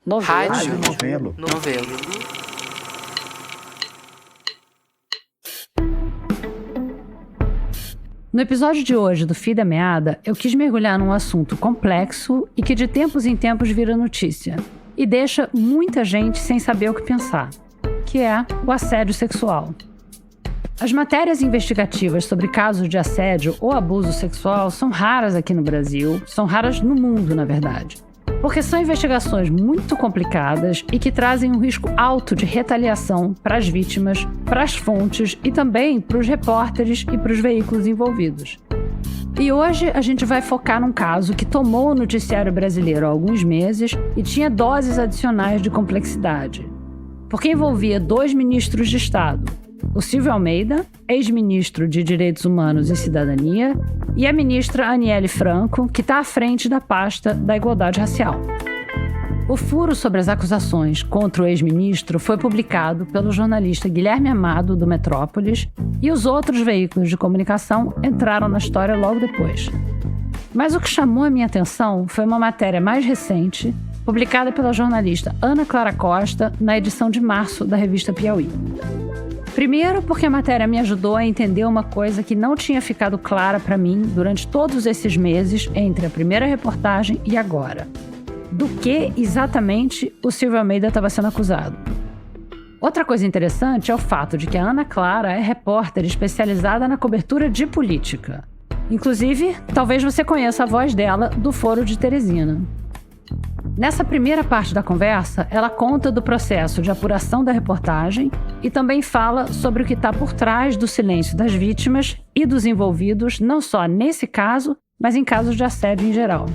Rádio Novelo. Novelo. No episódio de hoje do Fio da Meada, eu quis mergulhar num assunto complexo e que de tempos em tempos vira notícia e deixa muita gente sem saber o que pensar, que é o assédio sexual. As matérias investigativas sobre casos de assédio ou abuso sexual são raras aqui no Brasil, são raras no mundo, na verdade. Porque são investigações muito complicadas e que trazem um risco alto de retaliação para as vítimas, para as fontes e também para os repórteres e para os veículos envolvidos. E hoje a gente vai focar num caso que tomou o noticiário brasileiro há alguns meses e tinha doses adicionais de complexidade. Porque envolvia 2 ministros de Estado, o Silvio Almeida, ex-ministro de Direitos Humanos e Cidadania, e a ministra Aniele Franco, que está à frente da pasta da Igualdade Racial. O furo sobre as acusações contra o ex-ministro foi publicado pelo jornalista Guilherme Amado, do Metrópolis, e os outros veículos de comunicação entraram na história logo depois. Mas o que chamou a minha atenção foi uma matéria mais recente, publicada pela jornalista Ana Clara Costa, na edição de março da revista Piauí. Primeiro, porque a matéria me ajudou a entender uma coisa que não tinha ficado clara para mim durante todos esses meses entre a primeira reportagem e agora. Do que exatamente o Silvio Almeida estava sendo acusado. Outra coisa interessante é o fato de que a Ana Clara é repórter especializada na cobertura de política. Inclusive, talvez você conheça a voz dela do Foro de Teresina. Nessa primeira parte da conversa, ela conta do processo de apuração da reportagem e também fala sobre o que está por trás do silêncio das vítimas e dos envolvidos, não só nesse caso, mas em casos de assédio em geral.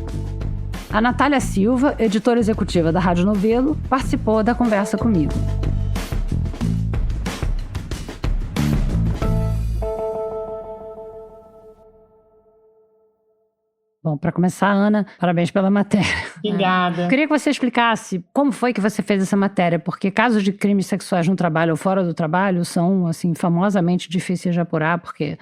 A Natália Silva, editora executiva da Rádio Novelo, participou da conversa comigo. Bom, para começar, Ana, parabéns pela matéria. Obrigada. Eu queria que você explicasse como foi que você fez essa matéria, porque casos de crimes sexuais no trabalho ou fora do trabalho são, assim, famosamente difíceis de apurar, porque,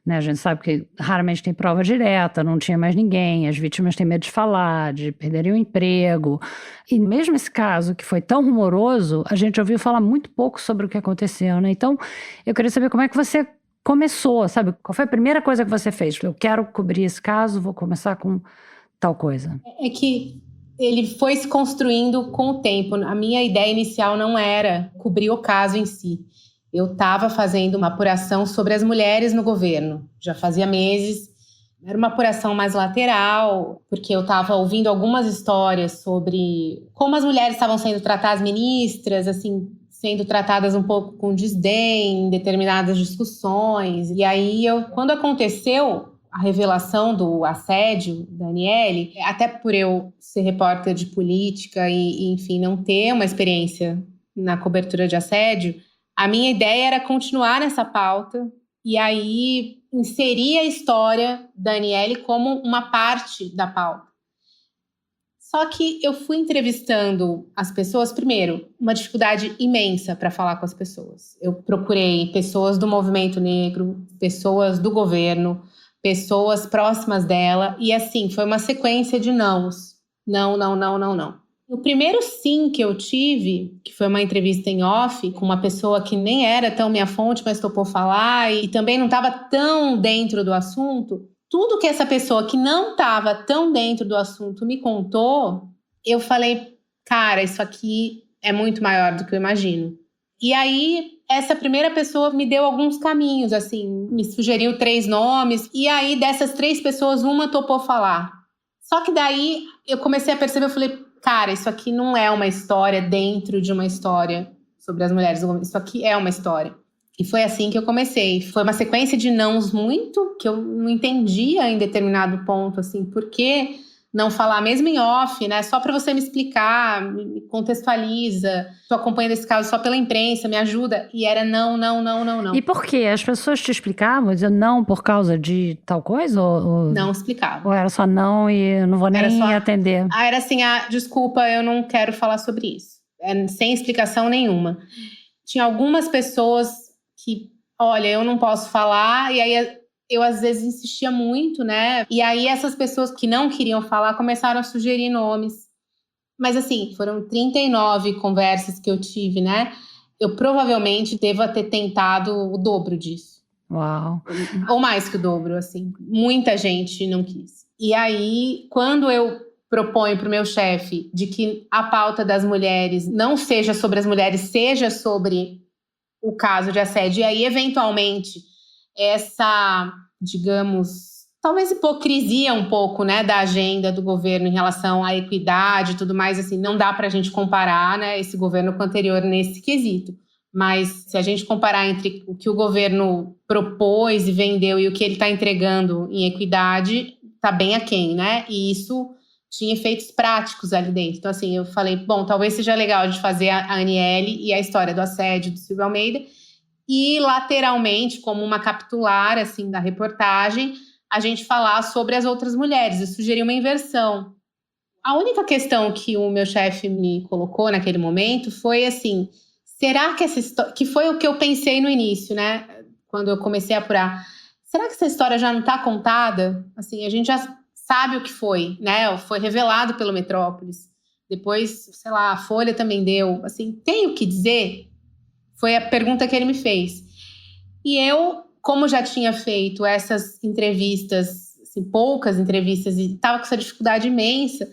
né, a gente sabe que raramente tem prova direta, não tinha mais ninguém, as vítimas têm medo de falar, de perderem o emprego. E mesmo esse caso, que foi tão rumoroso, a gente ouviu falar muito pouco sobre o que aconteceu, né? Então, eu queria saber como é que você começou, sabe? Qual foi a primeira coisa que você fez? Eu quero cobrir esse caso, vou começar com tal coisa. É que ele foi se construindo com o tempo. A minha ideia inicial não era cobrir o caso em si. Eu estava fazendo uma apuração sobre as mulheres no governo. Já fazia meses. Era uma apuração mais lateral, porque eu estava ouvindo algumas histórias sobre como as mulheres estavam sendo tratadas, ministras, assim, sendo tratadas um pouco com desdém em determinadas discussões. E aí, quando aconteceu a revelação do assédio da Aniele, até por eu ser repórter de política e, enfim, não ter uma experiência na cobertura de assédio, a minha ideia era continuar nessa pauta e aí inserir a história da Aniele como uma parte da pauta. Só que eu fui entrevistando as pessoas, primeiro, uma dificuldade imensa para falar com as pessoas. Eu procurei pessoas do movimento negro, pessoas do governo, pessoas próximas dela, e assim, foi uma sequência de nãos. Não, não, não, não, não. O primeiro sim que eu tive, que foi uma entrevista em off, com uma pessoa que nem era tão minha fonte, mas topou falar, e também não estava tão dentro do assunto. Tudo que essa pessoa que não estava tão dentro do assunto me contou, eu falei, cara, isso aqui é muito maior do que eu imagino. E aí, essa primeira pessoa me deu alguns caminhos, assim, me sugeriu 3 nomes, e aí dessas 3 pessoas, uma topou falar. Só que daí, eu comecei a perceber, eu falei, cara, isso aqui não é uma história dentro de uma história sobre as mulheres, isso aqui é uma história. E foi assim que eu comecei. Foi uma sequência de nãos muito que eu não entendia em determinado ponto, assim, por que não falar mesmo em off, né? Só para você me explicar, me contextualiza. Tô acompanhando esse caso só pela imprensa, me ajuda. E era não, não, não, não, não. E por quê? As pessoas te explicavam, diziam não por causa de tal coisa? Ou não explicavam. Ou era só não e eu não vou nem atender? Era assim, desculpa, eu não quero falar sobre isso. Sem explicação nenhuma. Tinha algumas pessoas que, olha, eu não posso falar, e aí eu às vezes insistia muito, né? E aí essas pessoas que não queriam falar começaram a sugerir nomes. Mas assim, foram 39 conversas que eu tive, né? Eu provavelmente devo ter tentado o dobro disso. Uau! Ou mais que o dobro, assim. Muita gente não quis. E aí, quando eu proponho para o meu chefe de que a pauta das mulheres não seja sobre as mulheres, seja sobre o caso de assédio, e aí, eventualmente, essa, digamos, talvez hipocrisia um pouco, né, da agenda do governo em relação à equidade e tudo mais, assim, não dá para a gente comparar, né, esse governo com o anterior nesse quesito. Mas se a gente comparar entre o que o governo propôs e vendeu e o que ele está entregando em equidade, está bem aquém, né? E isso tinha efeitos práticos ali dentro. Então, assim, eu falei, bom, talvez seja legal de fazer a Aniele e a história do assédio do Silvio Almeida e, lateralmente, como uma capitular, assim, da reportagem, a gente falar sobre as outras mulheres. Eu sugeri uma inversão. A única questão que o meu chefe me colocou naquele momento foi, assim, será que essa história, que foi o que eu pensei no início, né? Quando eu comecei a apurar. Será que essa história já não está contada? Assim, a gente já sabe o que foi, né? Foi revelado pelo Metrópolis. Depois, sei lá, a Folha também deu. Assim, tem o que dizer? Foi a pergunta que ele me fez. E eu, como já tinha feito essas entrevistas, assim, poucas entrevistas, e estava com essa dificuldade imensa,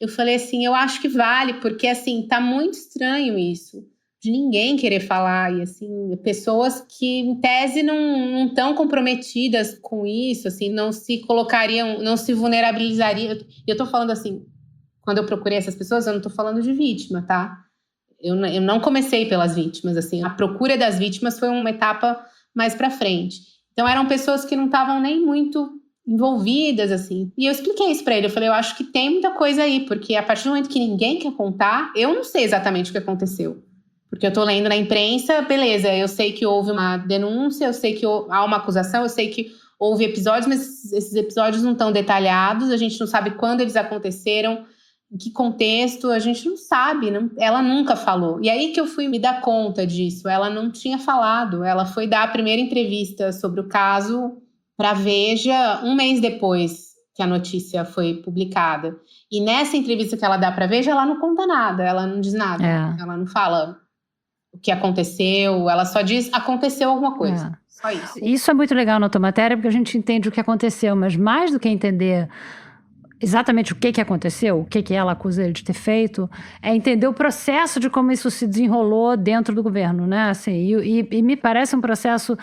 eu falei assim, eu acho que vale, porque assim, tá muito estranho isso. De ninguém querer falar, e assim, pessoas que em tese não estão comprometidas com isso, assim, não se colocariam, não se vulnerabilizariam. Eu tô falando assim, quando eu procurei essas pessoas, eu não tô falando de vítima, tá? Eu não comecei pelas vítimas, assim, a procura das vítimas foi uma etapa mais pra frente. Então eram pessoas que não estavam nem muito envolvidas, assim. E eu expliquei isso pra ele, eu falei, eu acho que tem muita coisa aí, porque a partir do momento que ninguém quer contar, eu não sei exatamente o que aconteceu. Porque eu tô lendo na imprensa, beleza, eu sei que houve uma denúncia, eu sei que há uma acusação, eu sei que houve episódios, mas esses episódios não estão detalhados, a gente não sabe quando eles aconteceram, em que contexto, a gente não sabe, ela nunca falou. E aí que eu fui me dar conta disso, ela não tinha falado, ela foi dar a primeira entrevista sobre o caso para a Veja um mês depois que a notícia foi publicada. E nessa entrevista que ela dá para a Veja, ela não conta nada, ela não diz nada, ela não fala o que aconteceu, ela só diz aconteceu alguma coisa. Só isso. Isso é muito legal na tua matéria, porque a gente entende o que aconteceu, mas mais do que entender exatamente o que aconteceu, o que ela acusa ele de ter feito, é entender o processo de como isso se desenrolou dentro do governo, né? Assim, e me parece um processo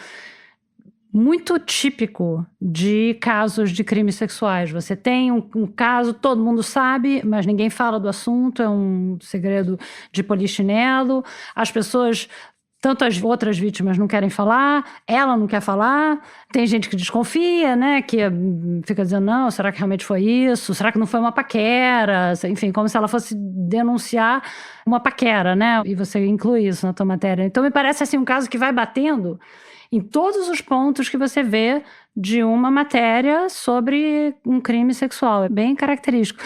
muito típico de casos de crimes sexuais. Você tem um caso, todo mundo sabe, mas ninguém fala do assunto, é um segredo de polichinelo. As pessoas, tanto as outras vítimas não querem falar, ela não quer falar. Tem gente que desconfia, né, que fica dizendo, não, será que realmente foi isso? Será que não foi uma paquera? Enfim, como se ela fosse denunciar uma paquera, né? E você inclui isso na tua matéria. Então, me parece assim um caso que vai batendo em todos os pontos que você vê de uma matéria sobre um crime sexual. É bem característico.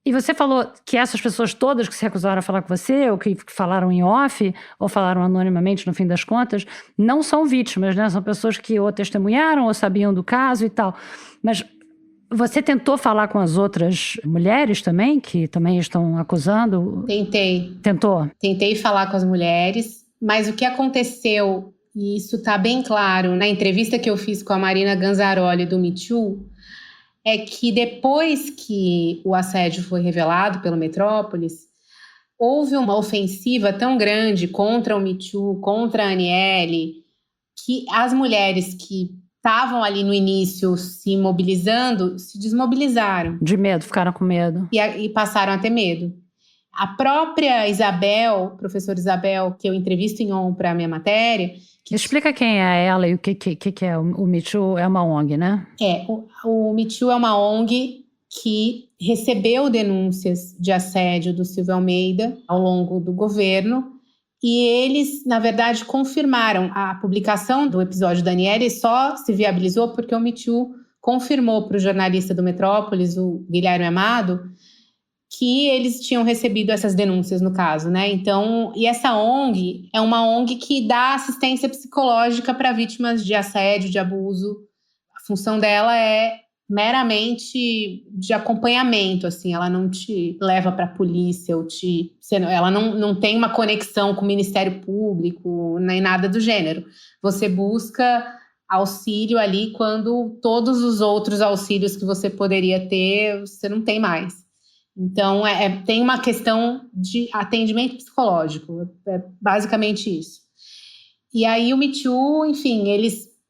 E você falou que essas pessoas todas que se recusaram a falar com você, ou que falaram em off, ou falaram anonimamente no fim das contas, não são vítimas, né? São pessoas que ou testemunharam ou sabiam do caso e tal. Mas você tentou falar com as outras mulheres também, que também estão acusando? Tentei. Tentou? Tentei falar com as mulheres, mas o que aconteceu... E isso está bem claro na entrevista que eu fiz com a Marina Ganzaroli do Me Too, é que depois que o assédio foi revelado pelo Metrópolis, houve uma ofensiva tão grande contra o Me Too, contra a Aniele, que as mulheres que estavam ali no início se mobilizando, se desmobilizaram. De medo, ficaram com medo. E passaram a ter medo. A própria Isabel, professora Isabel, que eu entrevisto em ON para a minha matéria... Explica quem é ela e o que é. O Me Too é uma ONG, né? O Me Too é uma ONG que recebeu denúncias de assédio do Silvio Almeida ao longo do governo e eles, na verdade, confirmaram a publicação do episódio da Aniele só se viabilizou porque o Me Too confirmou para o jornalista do Metrópolis, o Guilherme Amado, que eles tinham recebido essas denúncias no caso, né? Então, e essa ONG é uma ONG que dá assistência psicológica para vítimas de assédio, de abuso. A função dela é meramente de acompanhamento, assim, ela não te leva para a polícia, ela não tem uma conexão com o Ministério Público, nem nada do gênero. Você busca auxílio ali quando todos os outros auxílios que você poderia ter, você não tem mais. Então, tem uma questão de atendimento psicológico, é basicamente isso. E aí o Me Too, enfim,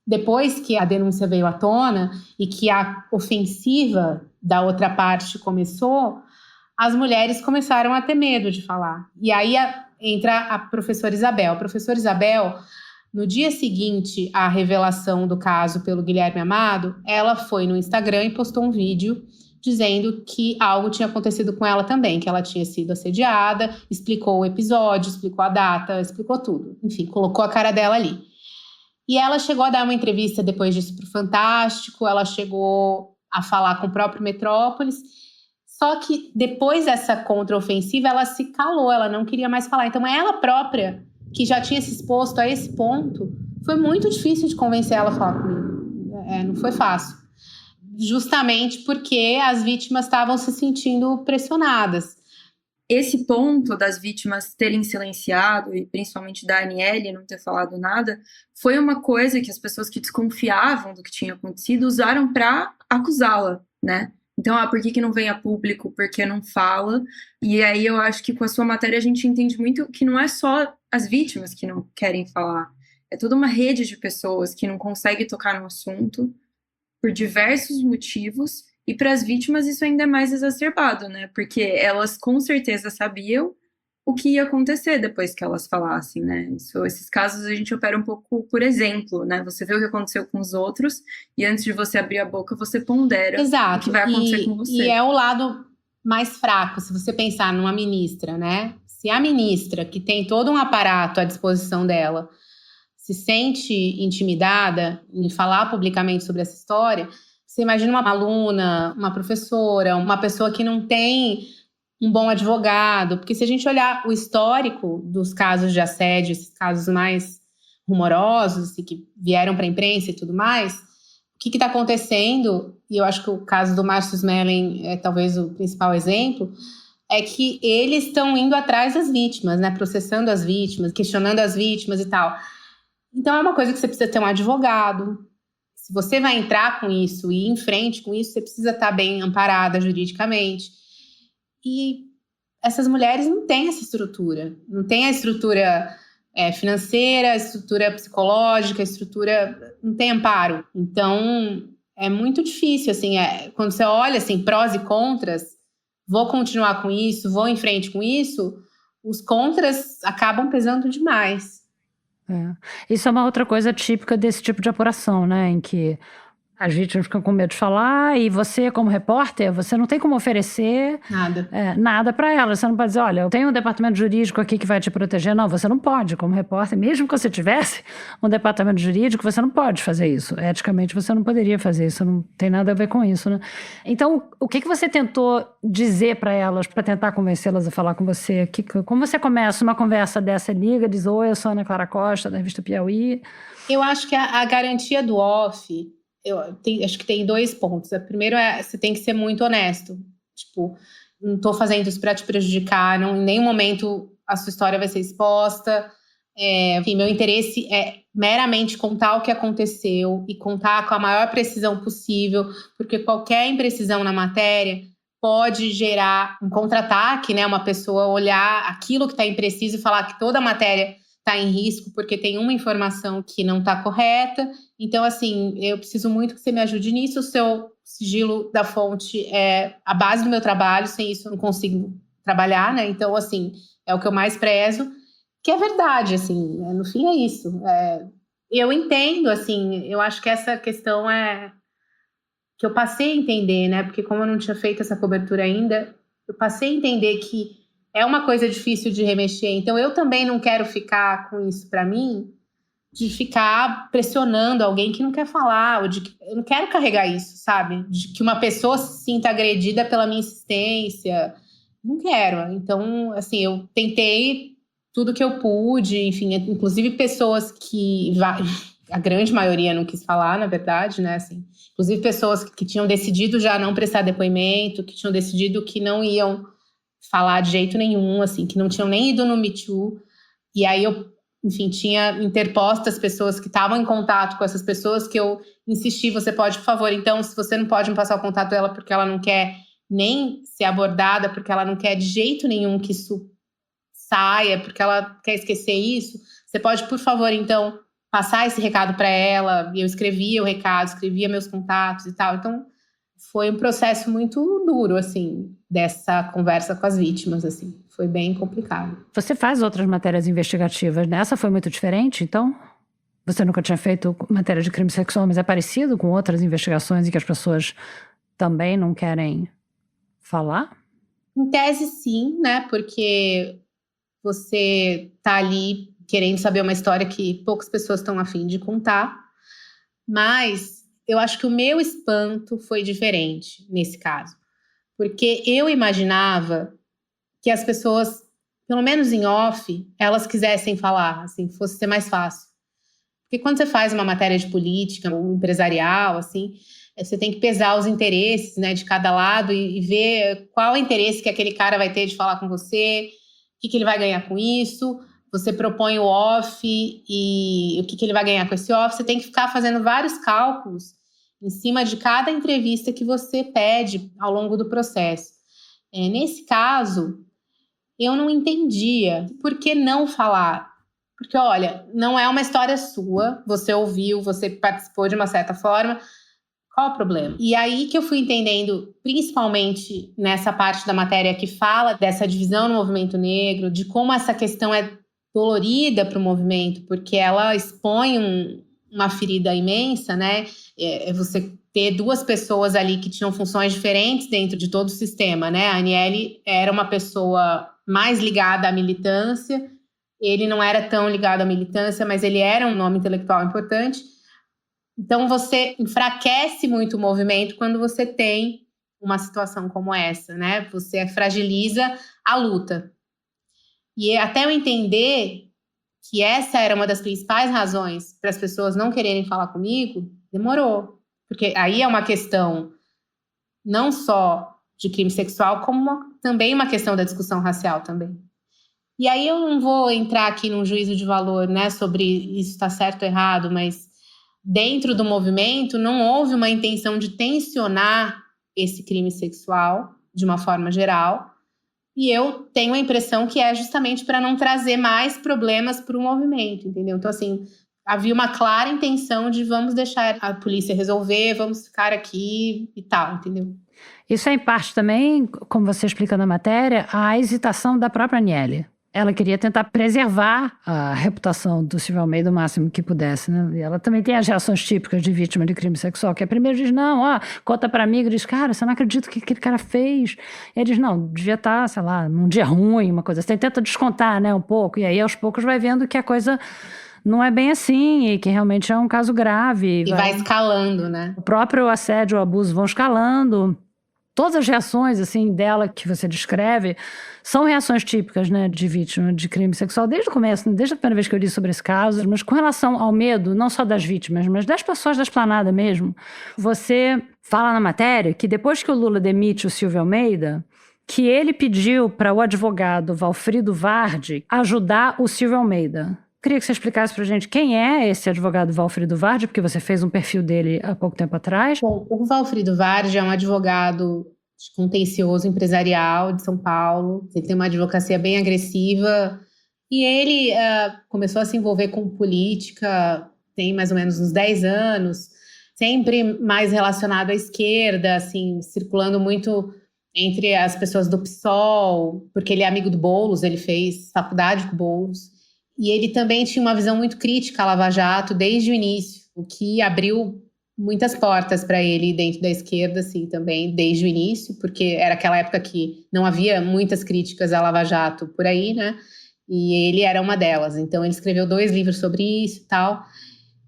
depois que a denúncia veio à tona e que a ofensiva da outra parte começou, as mulheres começaram a ter medo de falar. E aí entra a professora Isabel. A professora Isabel, no dia seguinte à revelação do caso pelo Guilherme Amado, ela foi no Instagram e postou um vídeo dizendo que algo tinha acontecido com ela também, que ela tinha sido assediada, explicou o episódio, explicou a data, explicou tudo. Enfim, colocou a cara dela ali. E ela chegou a dar uma entrevista depois disso para o Fantástico, ela chegou a falar com o próprio Metrópolis, só que depois dessa contraofensiva ela se calou, ela não queria mais falar. Então ela própria, que já tinha se exposto a esse ponto, foi muito difícil de convencer ela a falar comigo. Não foi fácil. Justamente porque as vítimas estavam se sentindo pressionadas. Esse ponto das vítimas terem silenciado, e principalmente da Aniele não ter falado nada, foi uma coisa que as pessoas que desconfiavam do que tinha acontecido usaram para acusá-la, né? Então, por que não vem a público? Por que não fala? E aí eu acho que com a sua matéria a gente entende muito que não é só as vítimas que não querem falar. É toda uma rede de pessoas que não consegue tocar no assunto por diversos motivos. E para as vítimas isso ainda é mais exacerbado, né? Porque elas com certeza sabiam o que ia acontecer depois que elas falassem, né? Esses casos a gente opera um pouco por exemplo, né? Você vê o que aconteceu com os outros e antes de você abrir a boca, você pondera o que vai acontecer com você. E é o lado mais fraco, se você pensar numa ministra, né? Se a ministra, que tem todo um aparato à disposição dela, se sente intimidada em falar publicamente sobre essa história, você imagina uma aluna, uma professora, uma pessoa que não tem um bom advogado, porque se a gente olhar o histórico dos casos de assédio, esses casos mais rumorosos e que vieram para a imprensa e tudo mais, o que está acontecendo, e eu acho que o caso do Márcio Smelling é talvez o principal exemplo, é que eles estão indo atrás das vítimas, né, processando as vítimas, questionando as vítimas e tal. Então é uma coisa que você precisa ter um advogado. Se você vai entrar com isso e ir em frente com isso, você precisa estar bem amparada juridicamente. E essas mulheres não têm essa estrutura. Não tem a estrutura financeira, a estrutura psicológica, não tem amparo. Então, é muito difícil, assim, quando você olha, assim, prós e contras, vou continuar com isso, vou em frente com isso, os contras acabam pesando demais. Isso é uma outra coisa típica desse tipo de apuração, né? Em que as vítimas ficam com medo de falar e você, como repórter, você não tem como oferecer nada para elas. Você não pode dizer, olha, eu tenho um departamento jurídico aqui que vai te proteger. Não, você não pode, como repórter. Mesmo que você tivesse um departamento jurídico, você não pode fazer isso. Eticamente, você não poderia fazer isso. Não tem nada a ver com isso, né? Então, o que você tentou dizer para elas, para tentar convencê-las a falar com você? Como você começa uma conversa dessa, liga, diz, oi, eu sou Ana Clara Costa, da revista Piauí. Eu acho que a garantia do off... acho que tem 2 pontos. O primeiro você tem que ser muito honesto. Tipo, não estou fazendo isso para te prejudicar, em nenhum momento a sua história vai ser exposta. Enfim, meu interesse é meramente contar o que aconteceu e contar com a maior precisão possível, porque qualquer imprecisão na matéria pode gerar um contra-ataque, né? Uma pessoa olhar aquilo que está impreciso e falar que toda a matéria está em risco porque tem uma informação que não está correta. Então, assim, eu preciso muito que você me ajude nisso. O seu sigilo da fonte é a base do meu trabalho. Sem isso, eu não consigo trabalhar, né? Então, assim, é o que eu mais prezo. Que é verdade, assim, no fim é isso. Eu entendo, assim, eu acho que essa questão que eu passei a entender, né? Porque como eu não tinha feito essa cobertura ainda, eu passei a entender que é uma coisa difícil de remexer. Então, eu também não quero ficar com isso para mim, de ficar pressionando alguém que não quer falar, eu não quero carregar isso, sabe? De que uma pessoa se sinta agredida pela minha insistência. Não quero. Então, assim, eu tentei tudo que eu pude, enfim, inclusive pessoas que A grande maioria não quis falar, na verdade, né? Assim, inclusive pessoas que tinham decidido já não prestar depoimento, que tinham decidido que não iam falar de jeito nenhum, assim, que não tinham nem ido no Me Too. E aí eu, enfim, tinha interposto as pessoas que estavam em contato com essas pessoas, que eu insisti, você pode, por favor, então, se você não pode me passar o contato dela porque ela não quer nem ser abordada, porque ela não quer de jeito nenhum que isso saia, porque ela quer esquecer isso, você pode, por favor, então, passar esse recado para ela. E eu escrevia o recado, escrevia meus contatos e tal. Então, foi um processo muito duro, assim, dessa conversa com as vítimas, assim. Foi bem complicado. Você faz outras matérias investigativas, né? Essa foi muito diferente, então? Você nunca tinha feito matéria de crime sexual, mas é parecido com outras investigações em que as pessoas também não querem falar? Em tese, sim, né? Porque você tá ali querendo saber uma história que poucas pessoas estão a fim de contar. Mas eu acho que o meu espanto foi diferente nesse caso. Porque eu imaginava que as pessoas, pelo menos em off, elas quisessem falar, assim, fosse ser mais fácil. Porque quando você faz uma matéria de política, um empresarial, assim, você tem que pesar os interesses, né, de cada lado e ver qual o interesse que aquele cara vai ter de falar com você, o que ele vai ganhar com isso. Você propõe o off e o que ele vai ganhar com esse off. Você tem que ficar fazendo vários cálculos em cima de cada entrevista que você pede ao longo do processo. Nesse caso, eu não entendia por que não falar. Porque, olha, não é uma história sua, você ouviu, você participou de uma certa forma, qual o problema? E aí que eu fui entendendo, principalmente nessa parte da matéria que fala dessa divisão no movimento negro, de como essa questão é dolorida para o movimento, porque ela expõe uma ferida imensa, né? Você ter duas pessoas ali que tinham funções diferentes dentro de todo o sistema, né? A Aniele era uma pessoa mais ligada à militância, ele não era tão ligado à militância, mas ele era um nome intelectual importante. Então, você enfraquece muito o movimento quando você tem uma situação como essa, né? Você fragiliza a luta. E até eu entender que essa era uma das principais razões para as pessoas não quererem falar comigo, demorou. Porque aí é uma questão não só de crime sexual, como também uma questão da discussão racial também. E aí eu não vou entrar aqui num juízo de valor, né, sobre isso está certo ou errado, mas dentro do movimento não houve uma intenção de tensionar esse crime sexual de uma forma geral. E eu tenho a impressão que é justamente para não trazer mais problemas para o movimento, entendeu? Então, assim, havia uma clara intenção de vamos deixar a polícia resolver, vamos ficar aqui e tal, entendeu? Isso é em parte também, como você explica na matéria, a hesitação da própria Aniele. Ela queria tentar preservar a reputação do Silvio Almeida o máximo que pudesse, né? E ela também tem as reações típicas de vítima de crime sexual, que primeiro diz, não, conta pra amiga, diz, cara, você não acredita o que aquele cara fez. E ele diz, não, devia estar, sei lá, num dia ruim, uma coisa assim. Tenta descontar, né, um pouco. E aí, aos poucos, vai vendo que a coisa não é bem assim e que realmente é um caso grave. E vai escalando, né? O próprio assédio, o abuso vão escalando. Todas as reações, assim, dela que você descreve são reações típicas, né, de vítima de crime sexual desde o começo, né, desde a primeira vez que eu li sobre esse caso. Mas com relação ao medo, não só das vítimas, mas das pessoas da esplanada mesmo, você fala na matéria que depois que o Lula demite o Silvio Almeida, que ele pediu para o advogado Valfrido Vardi ajudar o Silvio Almeida. Queria que você explicasse pra gente quem é esse advogado Valfrido Vardi, porque você fez um perfil dele há pouco tempo atrás. Bom, o Valfrido Vardi é um advogado contencioso empresarial de São Paulo. Ele tem uma advocacia bem agressiva e ele começou a se envolver com política tem mais ou menos uns 10 anos, sempre mais relacionado à esquerda, assim, circulando muito entre as pessoas do PSOL, porque ele é amigo do Boulos, ele fez faculdade com o Boulos. E ele também tinha uma visão muito crítica à Lava Jato desde o início, o que abriu muitas portas para ele dentro da esquerda, assim, também, desde o início, porque era aquela época que não havia muitas críticas à Lava Jato por aí, né? E ele era uma delas. Então, ele escreveu 2 livros sobre isso e tal.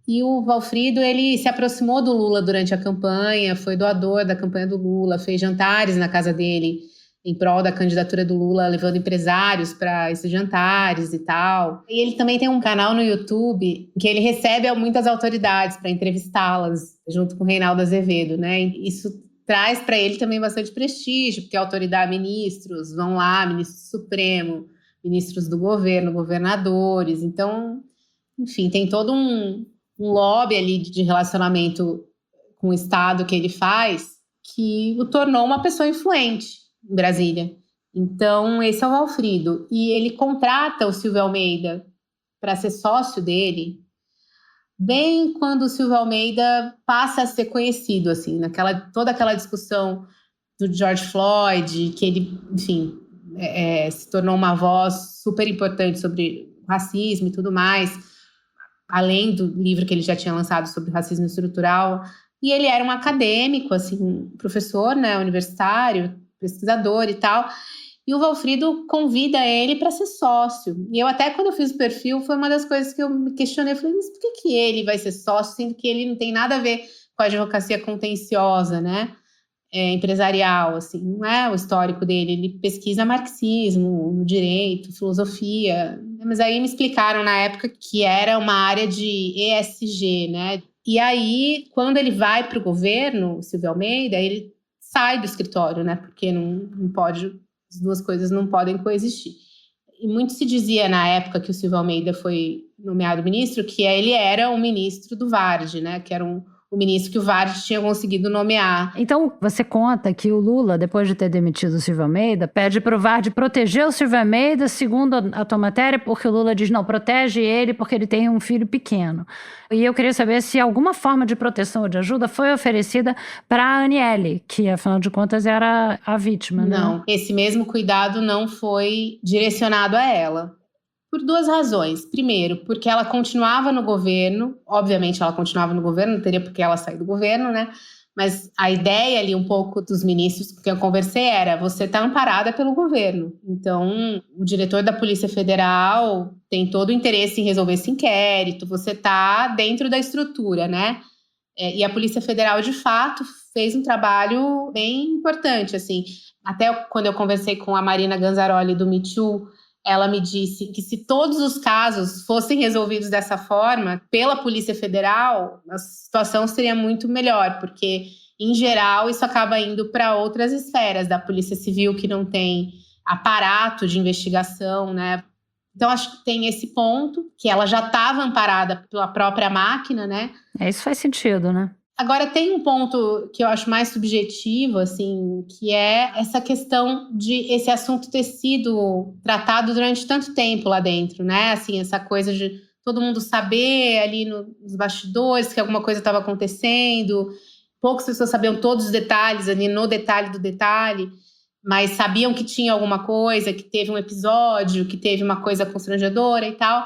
E o Valfrido, ele se aproximou do Lula durante a campanha, foi doador da campanha do Lula, fez jantares na casa dele em prol da candidatura do Lula, levando empresários para esses jantares e tal. E ele também tem um canal no YouTube que ele recebe muitas autoridades para entrevistá-las, junto com o Reinaldo Azevedo, né? E isso traz para ele também bastante prestígio, porque a autoridade, ministros vão lá, ministro do Supremo, ministros do governo, governadores. Então, enfim, tem todo um lobby ali de relacionamento com o Estado que ele faz, que o tornou uma pessoa influente em Brasília. Então, esse é o Valfrido. E ele contrata o Silvio Almeida para ser sócio dele, bem quando o Silvio Almeida passa a ser conhecido, assim, toda aquela discussão do George Floyd, que ele, enfim, se tornou uma voz super importante sobre racismo e tudo mais, além do livro que ele já tinha lançado sobre racismo estrutural. E ele era um acadêmico, assim, professor, né, universitário, pesquisador e tal. E o Valfrido convida ele para ser sócio. E eu até, quando eu fiz o perfil, foi uma das coisas que eu me questionei. Eu falei, mas por que ele vai ser sócio, sendo que ele não tem nada a ver com a advocacia contenciosa, né? Empresarial, assim, não é o histórico dele. Ele pesquisa marxismo, direito, filosofia. Mas aí me explicaram na época que era uma área de ESG, né? E aí, quando ele vai para o governo, o Silvio Almeida, ele sai do escritório, né? Porque não pode, as duas coisas não podem coexistir. E muito se dizia na época que o Silvio Almeida foi nomeado ministro, que ele era o ministro do Varge, né? Que era o ministro que o Varge tinha conseguido nomear. Então, você conta que o Lula, depois de ter demitido o Silvio Almeida, pede para o Varge proteger o Silvio Almeida, segundo a tua matéria, porque o Lula diz, não, protege ele porque ele tem um filho pequeno. E eu queria saber se alguma forma de proteção ou de ajuda foi oferecida para a Aniele, que, afinal de contas, era a vítima, né? Não, esse mesmo cuidado não foi direcionado a ela. Por duas razões. Primeiro, porque ela continuava no governo. Obviamente, ela continuava no governo, não teria por que ela sair do governo, né? Mas a ideia ali, um pouco dos ministros com quem eu conversei era: você está amparada pelo governo. Então, o diretor da Polícia Federal tem todo o interesse em resolver esse inquérito, você está dentro da estrutura, né? E a Polícia Federal, de fato, fez um trabalho bem importante, assim. Até quando eu conversei com a Marina Ganzaroli do Me Too, ela me disse que se todos os casos fossem resolvidos dessa forma, pela Polícia Federal, a situação seria muito melhor, porque, em geral, isso acaba indo para outras esferas da Polícia Civil, que não tem aparato de investigação, né? Então, acho que tem esse ponto, que ela já estava amparada pela própria máquina, né? Isso faz sentido, né? Agora, tem um ponto que eu acho mais subjetivo, assim, que é essa questão de esse assunto ter sido tratado durante tanto tempo lá dentro, né? Assim, essa coisa de todo mundo saber ali nos bastidores que alguma coisa estava acontecendo. Poucas pessoas sabiam todos os detalhes ali, no detalhe do detalhe, mas sabiam que tinha alguma coisa, que teve um episódio, que teve uma coisa constrangedora e tal.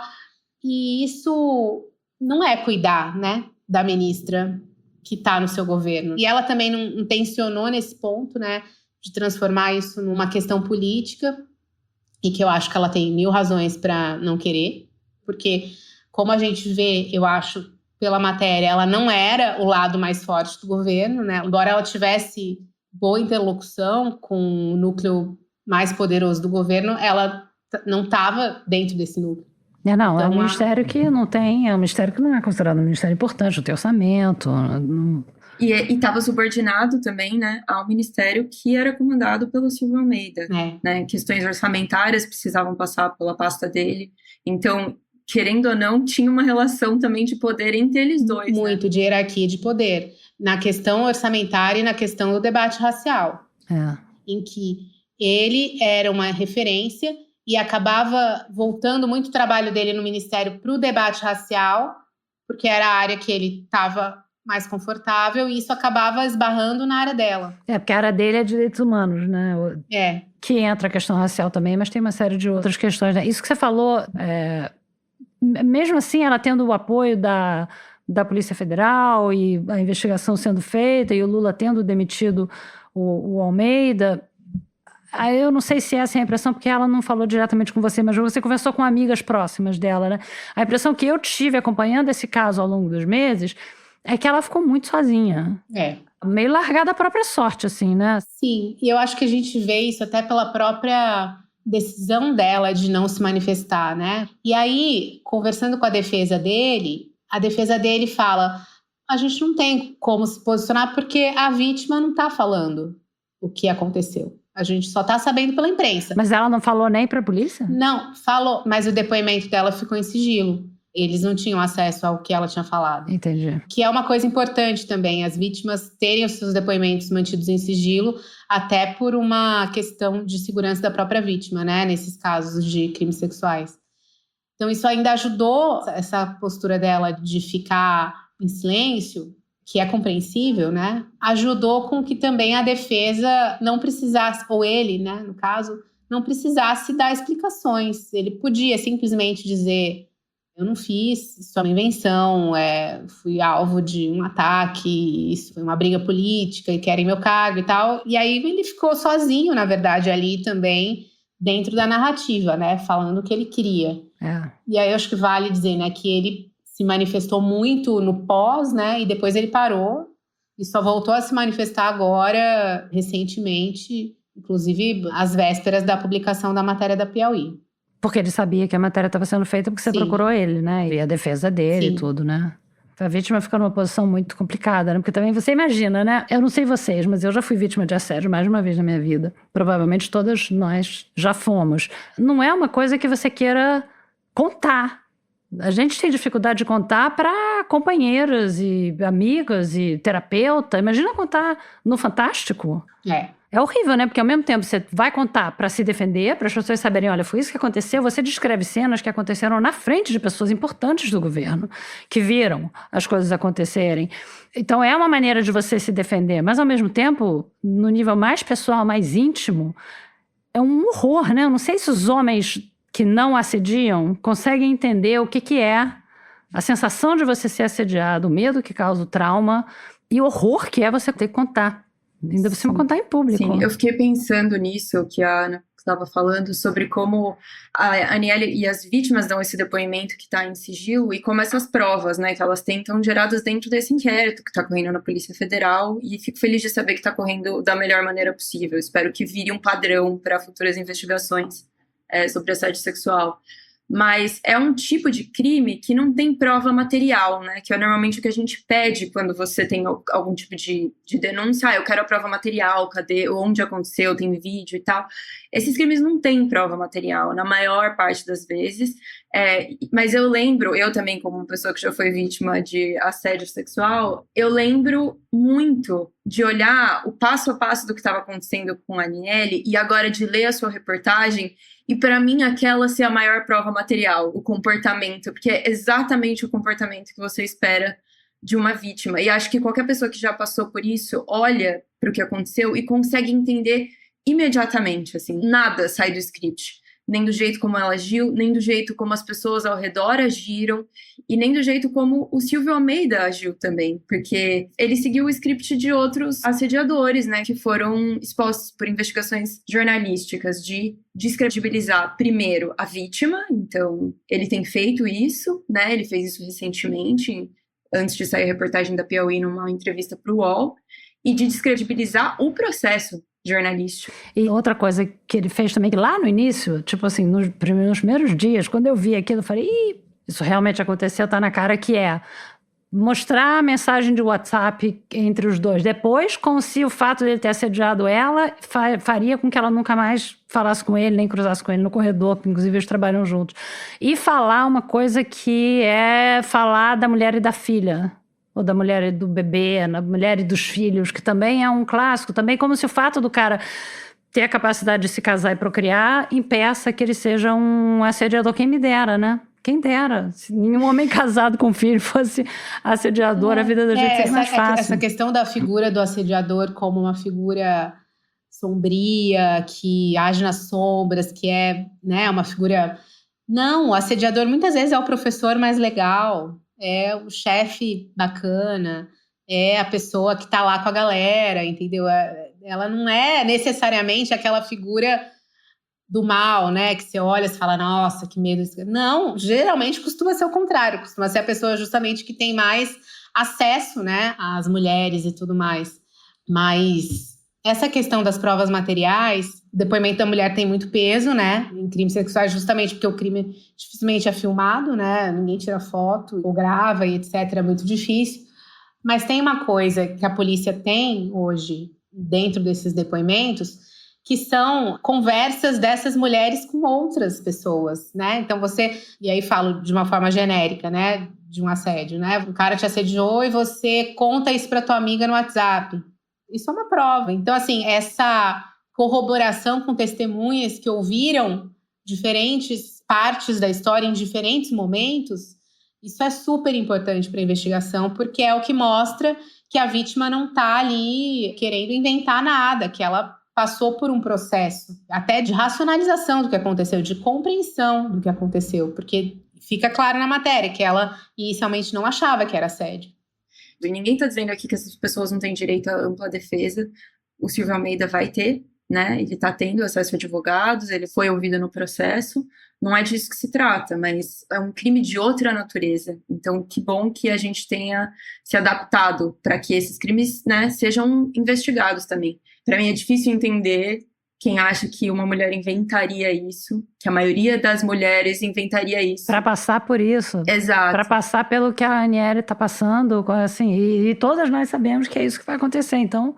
E isso não é cuidar, né, da ministra que está no seu governo. E ela também não tensionou nesse ponto, né, de transformar isso numa questão política, e que eu acho que ela tem 1000 razões para não querer, porque, como a gente vê, eu acho, pela matéria, ela não era o lado mais forte do governo, né, embora ela tivesse boa interlocução com o núcleo mais poderoso do governo, ela não estava dentro desse núcleo. Não, é um ministério que não tem, é um ministério que não é considerado um ministério importante, não tem orçamento. Não... E estava subordinado também, né, ao ministério que era comandado pelo Silvio Almeida. Né? Questões orçamentárias precisavam passar pela pasta dele. Então, querendo ou não, tinha uma relação também de poder entre eles dois. Muito, né? De hierarquia de poder. Na questão orçamentária e na questão do debate racial. Em que ele era uma referência e acabava voltando muito o trabalho dele no Ministério para o debate racial, porque era a área que ele estava mais confortável, e isso acabava esbarrando na área dela. Porque a área dele é direitos humanos, né? Que entra a questão racial também, mas tem uma série de outras questões, né? Isso que você falou, mesmo assim, ela tendo o apoio da Polícia Federal e a investigação sendo feita, e o Lula tendo demitido o Almeida... Eu não sei se essa é a impressão, porque ela não falou diretamente com você, mas você conversou com amigas próximas dela, né? A impressão que eu tive acompanhando esse caso ao longo dos meses é que ela ficou muito sozinha. Meio largada à própria sorte, assim, né? Sim, e eu acho que a gente vê isso até pela própria decisão dela de não se manifestar, né? E aí, conversando com a defesa dele fala: a gente não tem como se posicionar porque a vítima não está falando o que aconteceu. A gente só está sabendo pela imprensa. Mas ela não falou nem para a polícia? Não, falou, mas o depoimento dela ficou em sigilo. Eles não tinham acesso ao que ela tinha falado. Entendi. Que é uma coisa importante também, as vítimas terem os seus depoimentos mantidos em sigilo, até por uma questão de segurança da própria vítima, né? Nesses casos de crimes sexuais. Então isso ainda ajudou essa postura dela de ficar em silêncio, que é compreensível, né? Ajudou com que também a defesa não precisasse, ou ele, né, no caso, não precisasse dar explicações. Ele podia simplesmente dizer: eu não fiz, isso é uma invenção, fui alvo de um ataque, isso foi uma briga política e querem meu cargo e tal. E aí ele ficou sozinho, na verdade, ali também, dentro da narrativa, né? Falando o que ele queria. E aí eu acho que vale dizer, né, que ele se manifestou muito no pós, né? E depois ele parou e só voltou a se manifestar agora, recentemente, inclusive às vésperas da publicação da matéria da Piauí. Porque ele sabia que a matéria estava sendo feita porque você procurou ele, né? E a defesa dele e tudo, né? A vítima fica numa posição muito complicada, né? Porque também você imagina, né? Eu não sei vocês, mas eu já fui vítima de assédio mais de uma vez na minha vida. Provavelmente todas nós já fomos. Não é uma coisa que você queira contar. A gente tem dificuldade de contar para companheiras e amigas e terapeuta. Imagina contar no Fantástico. É horrível, né? Porque ao mesmo tempo você vai contar para se defender, para as pessoas saberem, olha, foi isso que aconteceu. Você descreve cenas que aconteceram na frente de pessoas importantes do governo, que viram as coisas acontecerem. Então é uma maneira de você se defender. Mas ao mesmo tempo, no nível mais pessoal, mais íntimo, é um horror, né? Eu não sei se os homens que não assediam conseguem entender o que é a sensação de você ser assediado, o medo que causa o trauma e o horror que é você ter que contar. Ainda você não contar em público. Sim, eu fiquei pensando nisso que a Ana estava falando, sobre como a Aniele e as vítimas dão esse depoimento que está em sigilo e como essas provas, né, que elas têm, estão geradas dentro desse inquérito que está correndo na Polícia Federal, e fico feliz de saber que está correndo da melhor maneira possível. Espero que vire um padrão para futuras investigações sobre assédio sexual. Mas é um tipo de crime que não tem prova material, né? Que é normalmente o que a gente pede quando você tem algum tipo de denúncia. Eu quero a prova material, cadê? Onde aconteceu, tem vídeo e tal. Esses crimes não têm prova material, na maior parte das vezes. Mas eu lembro, eu também como uma pessoa que já foi vítima de assédio sexual, eu lembro muito de olhar o passo a passo do que estava acontecendo com a Aniele e agora de ler a sua reportagem. E para mim aquela ser a maior prova material, o comportamento, porque é exatamente o comportamento que você espera de uma vítima. E acho que qualquer pessoa que já passou por isso olha para o que aconteceu e consegue entender imediatamente, assim, nada sai do script. Nem do jeito como ela agiu, nem do jeito como as pessoas ao redor agiram, e nem do jeito como o Silvio Almeida agiu também, porque ele seguiu o script de outros assediadores, né, que foram expostos por investigações jornalísticas de descredibilizar primeiro a vítima. Então ele tem feito isso, né, ele fez isso recentemente, antes de sair a reportagem da Piauí numa entrevista para o UOL, e de descredibilizar o processo jornalístico. E outra coisa que ele fez também, que lá no início, tipo assim, nos primeiros dias, quando eu vi aquilo, eu falei, isso realmente aconteceu, tá na cara, que é mostrar a mensagem de WhatsApp entre os dois. Depois, como se o fato dele ter assediado ela faria com que ela nunca mais falasse com ele, nem cruzasse com ele no corredor, porque inclusive eles trabalham juntos. E falar uma coisa que é falar da mulher e da filha, ou da mulher e do bebê, da mulher e dos filhos, que também é um clássico, também como se o fato do cara ter a capacidade de se casar e procriar impeça que ele seja um assediador. Quem me dera, né? Quem dera. Se nenhum homem casado com filho fosse assediador, a vida da gente seria mais fácil. Essa questão da figura do assediador como uma figura sombria, que age nas sombras, que é, né, uma figura... Não, o assediador muitas vezes é o professor mais legal, é o chefe bacana, é a pessoa que tá lá com a galera, entendeu? Ela não é necessariamente aquela figura do mal, né? Que você olha e fala, nossa, que medo. Não, geralmente costuma ser o contrário. Costuma ser a pessoa justamente que tem mais acesso, né, às mulheres e tudo mais. Mas essa questão das provas materiais, o depoimento da mulher tem muito peso, né? Em crimes sexuais, justamente porque o crime dificilmente é filmado, né? Ninguém tira foto ou grava e etc. É muito difícil. Mas tem uma coisa que a polícia tem hoje, dentro desses depoimentos, que são conversas dessas mulheres com outras pessoas, né? Então e aí falo de uma forma genérica, né? De um assédio, né? O cara te assediou e você conta isso para tua amiga no WhatsApp. Isso é uma prova. Então, assim, essa corroboração com testemunhas que ouviram diferentes partes da história em diferentes momentos, isso é super importante para a investigação, porque é o que mostra que a vítima não está ali querendo inventar nada, que ela passou por um processo até de racionalização do que aconteceu, de compreensão do que aconteceu, porque fica claro na matéria que ela inicialmente não achava que era assédio. E ninguém está dizendo aqui que essas pessoas não têm direito à ampla defesa. O Silvio Almeida vai ter, né? Ele está tendo acesso a advogados, ele foi ouvido no processo. Não é disso que se trata, mas é um crime de outra natureza. Então, que bom que a gente tenha se adaptado para que esses crimes, né, sejam investigados também. Para mim é difícil entender quem acha que uma mulher inventaria isso, que a maioria das mulheres inventaria isso. Para passar por isso. Exato. Para passar pelo que a Aniele está passando, assim, e todas nós sabemos que é isso que vai acontecer. Então,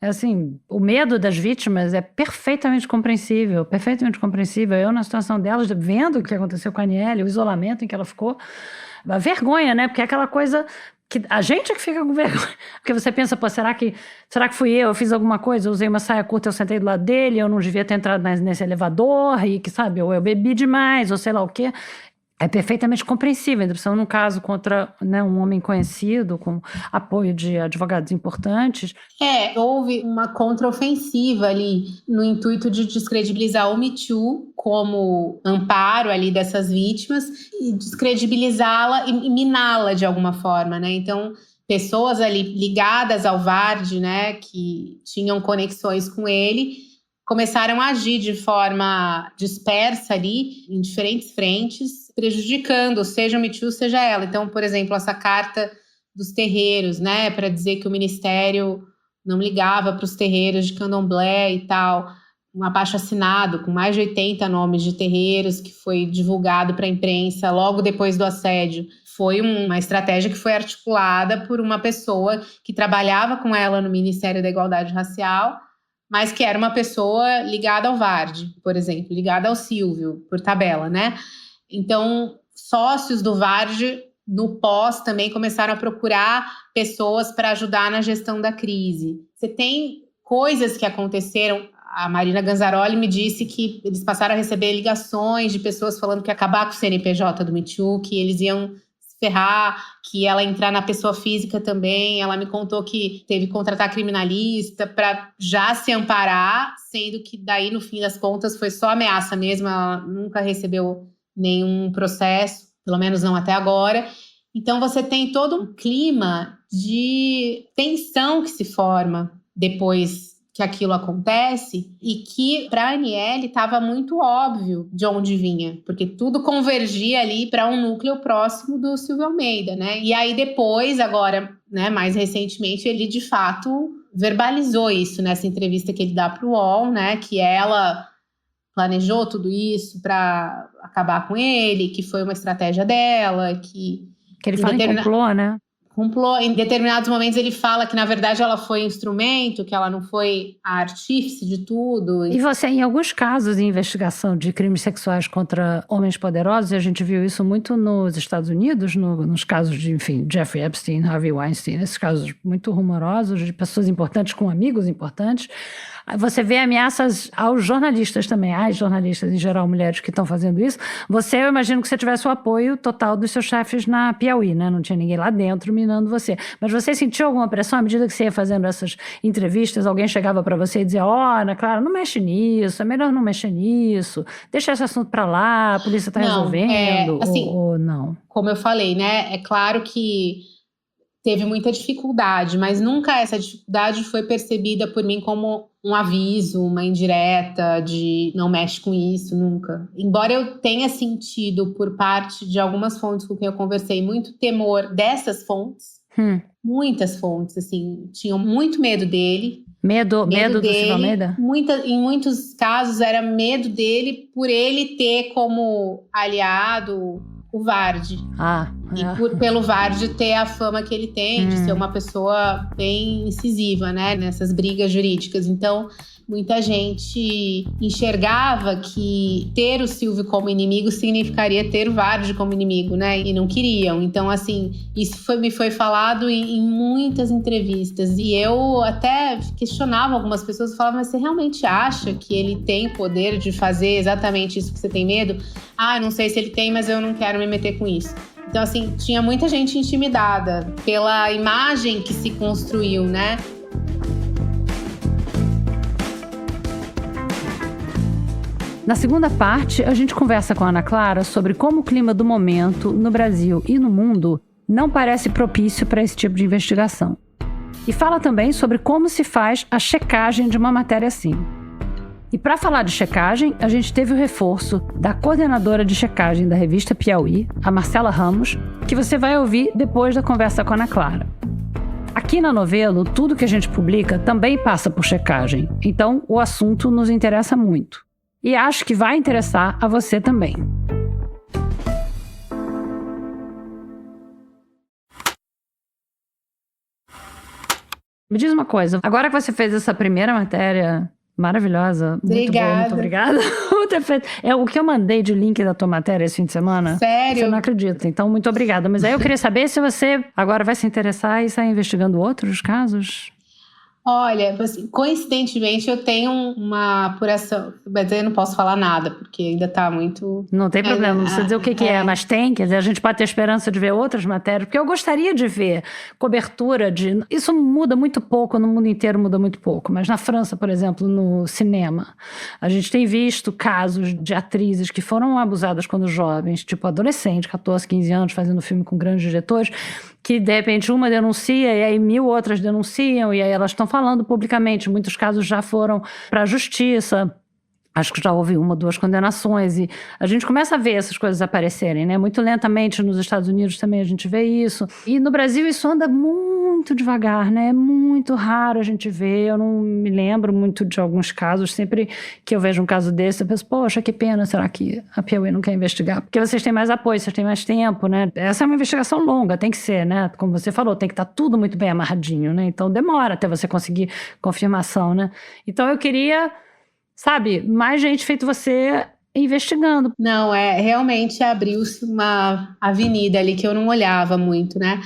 assim, o medo das vítimas é perfeitamente compreensível, perfeitamente compreensível. Eu, na situação delas, vendo o que aconteceu com a Aniele, o isolamento em que ela ficou, a vergonha, né? Porque é aquela coisa que a gente é que fica com vergonha. Porque você pensa, pô, será que fui eu fiz alguma coisa, eu usei uma saia curta, eu sentei do lado dele, eu não devia ter entrado nesse elevador, e que, sabe, ou eu bebi demais, ou sei lá o quê. É perfeitamente compreensível, ainda num caso contra, né, um homem conhecido, com apoio de advogados importantes. Houve uma contraofensiva ali no intuito de descredibilizar o Me Too como amparo ali dessas vítimas e descredibilizá-la e miná-la de alguma forma, né? Então, pessoas ali ligadas ao Vard, né, que tinham conexões com ele, começaram a agir de forma dispersa ali, em diferentes frentes, prejudicando, seja o Me Too, seja ela. Então, por exemplo, essa carta dos terreiros, né, para dizer que o Ministério não ligava para os terreiros de candomblé e tal, um abaixo-assinado com mais de 80 nomes de terreiros que foi divulgado para a imprensa logo depois do assédio. Foi uma estratégia que foi articulada por uma pessoa que trabalhava com ela no Ministério da Igualdade Racial, mas que era uma pessoa ligada ao Vard, por exemplo, ligada ao Silvio, por tabela, né? Então, sócios do Vard, no pós, também começaram a procurar pessoas para ajudar na gestão da crise. Você tem coisas que aconteceram. A Marina Ganzaroli me disse que eles passaram a receber ligações de pessoas falando que ia acabar com o CNPJ do Me Too, que eles iam se ferrar, que ela ia entrar na pessoa física também. Ela me contou que teve que contratar criminalista para já se amparar, sendo que daí, no fim das contas, foi só ameaça mesmo. Ela nunca recebeu nenhum processo, pelo menos não até agora. Então você tem todo um clima de tensão que se forma depois que aquilo acontece e que para a Aniele estava muito óbvio de onde vinha, porque tudo convergia ali para um núcleo próximo do Silvio Almeida, né? E aí depois, agora, né, mais recentemente, ele de fato verbalizou isso nessa entrevista que ele dá para o UOL, né? Que ela planejou tudo isso para acabar com ele, que foi uma estratégia dela, que ele fala em complô, né? Complô. Em determinados momentos ele fala que, na verdade, ela foi instrumento, que ela não foi a artífice de tudo. E você, em alguns casos de investigação de crimes sexuais contra homens poderosos, e a gente viu isso muito nos Estados Unidos, nos casos de, enfim, Jeffrey Epstein, Harvey Weinstein, esses casos muito rumorosos de pessoas importantes com amigos importantes, você vê ameaças aos jornalistas também, às jornalistas, em geral, mulheres que estão fazendo isso. Eu imagino que você tivesse o apoio total dos seus chefes na Piauí, né? Não tinha ninguém lá dentro minando você. Mas você sentiu alguma pressão à medida que você ia fazendo essas entrevistas? Alguém chegava para você e dizia, Ana Clara, não mexe nisso, é melhor não mexer nisso, deixa esse assunto para lá, a polícia está resolvendo, assim, ou não? Como eu falei, né? É claro que teve muita dificuldade, mas nunca essa dificuldade foi percebida por mim como um aviso, uma indireta de não mexe com isso, nunca. Embora eu tenha sentido por parte de algumas fontes com quem eu conversei muito temor dessas fontes, Muitas fontes, assim, tinham muito medo dele. Medo do Silvio Almeida? Em muitos casos era medo dele por ele ter como aliado o Vardi. E pelo Vardi ter a fama que ele tem, de ser uma pessoa bem incisiva, né, nessas brigas jurídicas. Então, muita gente enxergava que ter o Silvio como inimigo significaria ter o Vardi como inimigo, né? E não queriam. Então, assim, isso me foi falado em muitas entrevistas. E eu até questionava algumas pessoas, falava, mas você realmente acha que ele tem poder de fazer exatamente isso que você tem medo? Eu não sei se ele tem, mas eu não quero me meter com isso. Então, assim, tinha muita gente intimidada pela imagem que se construiu, né? Na segunda parte, a gente conversa com a Ana Clara sobre como o clima do momento, no Brasil e no mundo, não parece propício para esse tipo de investigação. E fala também sobre como se faz a checagem de uma matéria assim. E para falar de checagem, a gente teve o reforço da coordenadora de checagem da revista Piauí, a Marcela Ramos, que você vai ouvir depois da conversa com a Ana Clara. Aqui na Novelo, tudo que a gente publica também passa por checagem, então o assunto nos interessa muito. E acho que vai interessar a você também. Me diz uma coisa, agora que você fez essa primeira matéria maravilhosa, muito boa, muito obrigada. O que eu mandei de link da tua matéria esse fim de semana. Sério? Você não acredita, então muito obrigada. Mas aí eu queria saber se você agora vai se interessar e sair investigando outros casos. Olha, assim, coincidentemente eu tenho uma apuração, mas eu não posso falar nada, porque ainda está muito... Não tem problema, não precisa dizer o que é, mas tem, quer dizer, a gente pode ter esperança de ver outras matérias, porque eu gostaria de ver cobertura de... Isso muda muito pouco, no mundo inteiro muda muito pouco, mas na França, por exemplo, no cinema, a gente tem visto casos de atrizes que foram abusadas quando jovens, tipo adolescentes, 14, 15 anos, fazendo filme com grandes diretores, que de repente uma denuncia e aí 1000 outras denunciam e aí elas estão falando publicamente. Muitos casos já foram para a justiça. Acho que já houve 1 ou 2 condenações e a gente começa a ver essas coisas aparecerem, né? Muito lentamente nos Estados Unidos também a gente vê isso. E no Brasil isso anda muito devagar, né? É muito raro a gente ver. Eu não me lembro muito de alguns casos. Sempre que eu vejo um caso desse, eu penso, poxa, que pena, será que a Piauí não quer investigar? Porque vocês têm mais apoio, vocês têm mais tempo, né? Essa é uma investigação longa, tem que ser, né? Como você falou, tem que estar tudo muito bem amarradinho, né? Então demora até você conseguir confirmação, né? Então eu queria... Sabe, mais gente feito você investigando. Não, realmente abriu-se uma avenida ali que eu não olhava muito, né?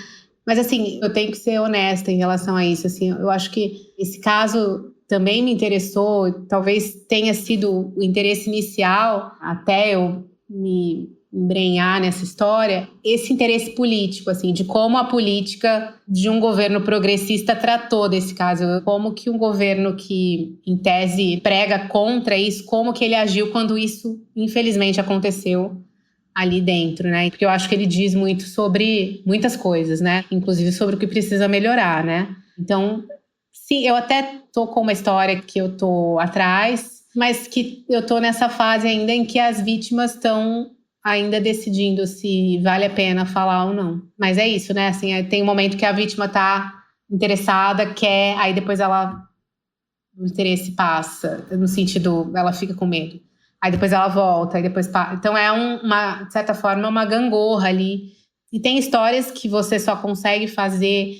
Mas assim, eu tenho que ser honesta em relação a isso, assim, eu acho que esse caso também me interessou, talvez tenha sido o interesse inicial, até eu me embrenhar nessa história, esse interesse político, assim, de como a política de um governo progressista tratou desse caso, como que um governo que, em tese, prega contra isso, como que ele agiu quando isso, infelizmente, aconteceu ali dentro, né? Porque eu acho que ele diz muito sobre muitas coisas, né? Inclusive sobre o que precisa melhorar, né? Então, sim, eu até tô com uma história que eu tô atrás, mas que eu tô nessa fase ainda em que as vítimas estão ainda decidindo se vale a pena falar ou não. Mas é isso, né? Assim, tem um momento que a vítima tá interessada, quer, aí depois o interesse passa, no sentido, ela fica com medo. Aí depois ela volta, aí depois passa. Então de certa forma, uma gangorra ali. E tem histórias que você só consegue fazer...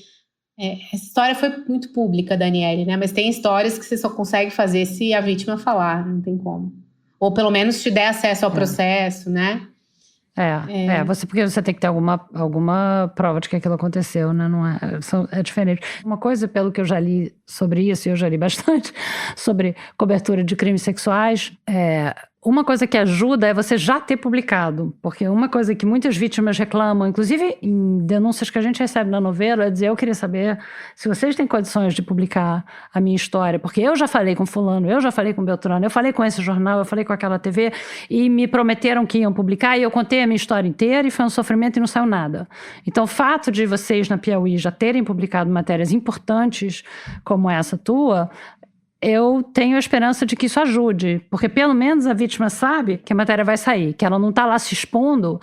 essa história foi muito pública, Daniele, né? Mas tem histórias que você só consegue fazer se a vítima falar, não tem como. Ou pelo menos te der acesso ao processo, né? Porque você tem que ter alguma prova de que aquilo aconteceu, né? Não é diferente. Uma coisa, pelo que eu já li sobre isso, e eu já li bastante, sobre cobertura de crimes sexuais, uma coisa que ajuda é você já ter publicado, porque uma coisa que muitas vítimas reclamam, inclusive em denúncias que a gente recebe na novela, é dizer, eu queria saber se vocês têm condições de publicar a minha história, porque eu já falei com fulano, eu já falei com Beltrano, eu falei com esse jornal, eu falei com aquela TV, e me prometeram que iam publicar, e eu contei a minha história inteira, e foi um sofrimento e não saiu nada. Então, o fato de vocês na Piauí já terem publicado matérias importantes como essa tua, eu tenho a esperança de que isso ajude, porque pelo menos a vítima sabe que a matéria vai sair, que ela não está lá se expondo.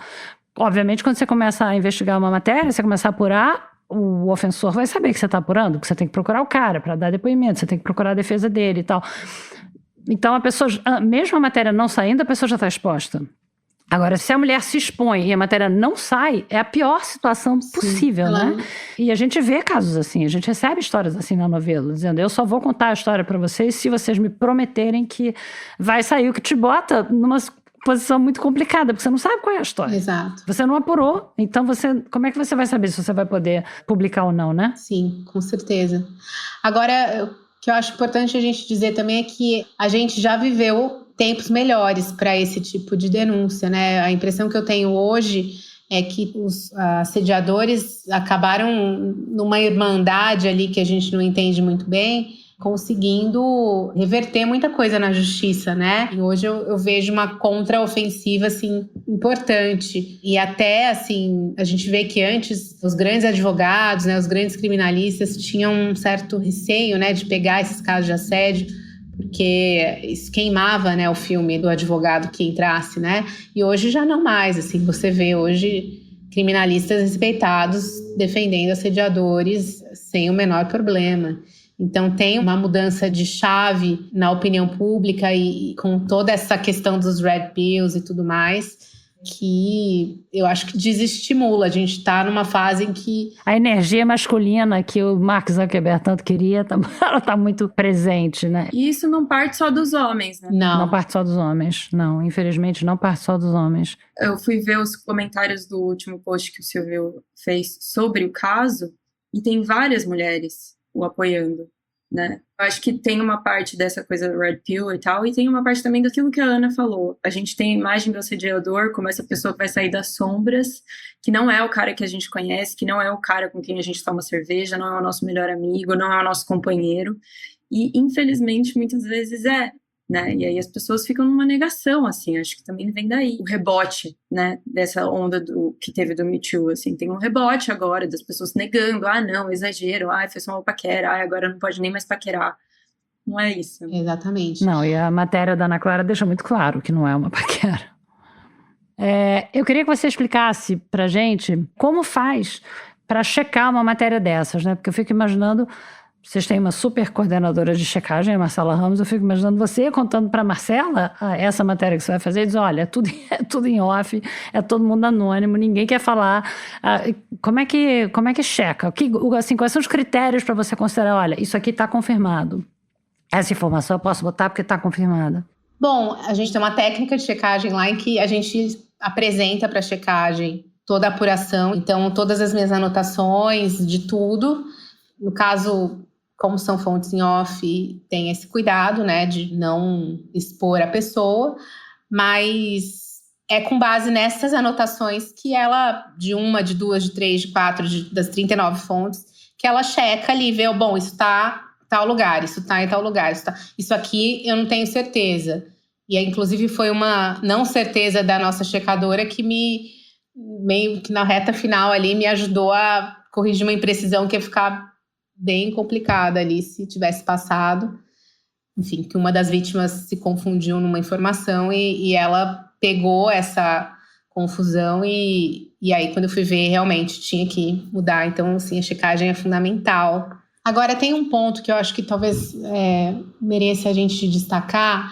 Obviamente, quando você começa a investigar uma matéria, você começa a apurar, o ofensor vai saber que você está apurando, que você tem que procurar o cara para dar depoimento, você tem que procurar a defesa dele e tal. Então, a pessoa, mesmo a matéria não saindo, a pessoa já está exposta. Agora, se a mulher se expõe e a matéria não sai, é a pior situação possível, né? E a gente vê casos assim, a gente recebe histórias assim na novela, dizendo, eu só vou contar a história para vocês se vocês me prometerem que vai sair, o que te bota numa posição muito complicada, porque você não sabe qual é a história. Exato. Você não apurou, então como é que você vai saber se você vai poder publicar ou não, né? Sim, com certeza. Agora, o que eu acho importante a gente dizer também é que a gente já viveu tempos melhores para esse tipo de denúncia, né? A impressão que eu tenho hoje é que os assediadores acabaram numa irmandade ali que a gente não entende muito bem, conseguindo reverter muita coisa na justiça, né? E hoje eu vejo uma contraofensiva, assim, importante. E até, assim, a gente vê que antes os grandes advogados, né, os grandes criminalistas tinham um certo receio, né, de pegar esses casos de assédio, porque isso queimava, né, o filme do advogado que entrasse, né? E hoje já não mais, assim, você vê hoje criminalistas respeitados defendendo assediadores sem o menor problema. Então tem uma mudança de chave na opinião pública e com toda essa questão dos red pills e tudo mais, que eu acho que desestimula. A gente está numa fase em que a energia masculina que o Mark Zuckerberg tanto queria, ela está muito presente, né? E isso não parte só dos homens, né? Não parte só dos homens, não. Infelizmente, não parte só dos homens. Eu fui ver os comentários do último post que o Silvio fez sobre o caso e tem várias mulheres o apoiando, né? Eu acho que tem uma parte dessa coisa do red pill e tal, e tem uma parte também daquilo que a Ana falou. A gente tem a imagem do assediador como essa pessoa que vai sair das sombras, que não é o cara que a gente conhece, que não é o cara com quem a gente toma cerveja, não é o nosso melhor amigo, não é o nosso companheiro. E, infelizmente, muitas vezes é, né? E aí as pessoas ficam numa negação, assim, acho que também vem daí o rebote, né, dessa onda que teve do Me Too, assim, tem um rebote agora das pessoas negando, não, exagero, foi só uma paquera, agora não pode nem mais paquerar. Não é isso. Exatamente. Não, e a matéria da Ana Clara deixa muito claro que não é uma paquera. Eu queria que você explicasse pra gente como faz para checar uma matéria dessas, né, porque eu fico imaginando. Vocês têm uma super coordenadora de checagem, a Marcela Ramos. Eu fico imaginando você contando para a Marcela essa matéria que você vai fazer e diz, olha, é tudo em off, é todo mundo anônimo, ninguém quer falar. Como é que checa? Assim, quais são os critérios para você considerar, olha, isso aqui está confirmado. Essa informação eu posso botar porque está confirmada. Bom, a gente tem uma técnica de checagem lá em que a gente apresenta para a checagem toda a apuração. Então, todas as minhas anotações de tudo. No caso, como são fontes em off, tem esse cuidado, né, de não expor a pessoa, mas é com base nessas anotações que ela, de uma, de duas, de três, de quatro, das 39 fontes, que ela checa ali, vê, bom, isso tá em tal lugar, isso tá em tal lugar, isso aqui eu não tenho certeza. E inclusive foi uma não certeza da nossa checadora que meio que na reta final ali, me ajudou a corrigir uma imprecisão que ia ficar bem complicada ali se tivesse passado. Enfim, que uma das vítimas se confundiu numa informação e ela pegou essa confusão e aí quando eu fui ver realmente tinha que mudar. Então, assim, a checagem é fundamental. Agora, tem um ponto que eu acho que talvez mereça a gente destacar,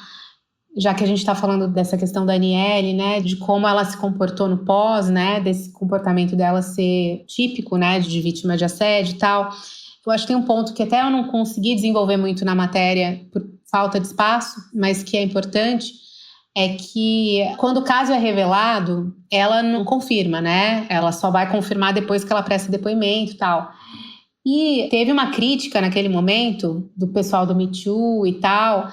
já que a gente está falando dessa questão da Aniele, né, de como ela se comportou no pós, né, desse comportamento dela ser típico, né, de vítima de assédio e tal. Eu acho que tem um ponto que até eu não consegui desenvolver muito na matéria por falta de espaço, mas que é importante, é que quando o caso é revelado, ela não confirma, né? Ela só vai confirmar depois que ela presta depoimento e tal. E teve uma crítica naquele momento do pessoal do Me Too e tal,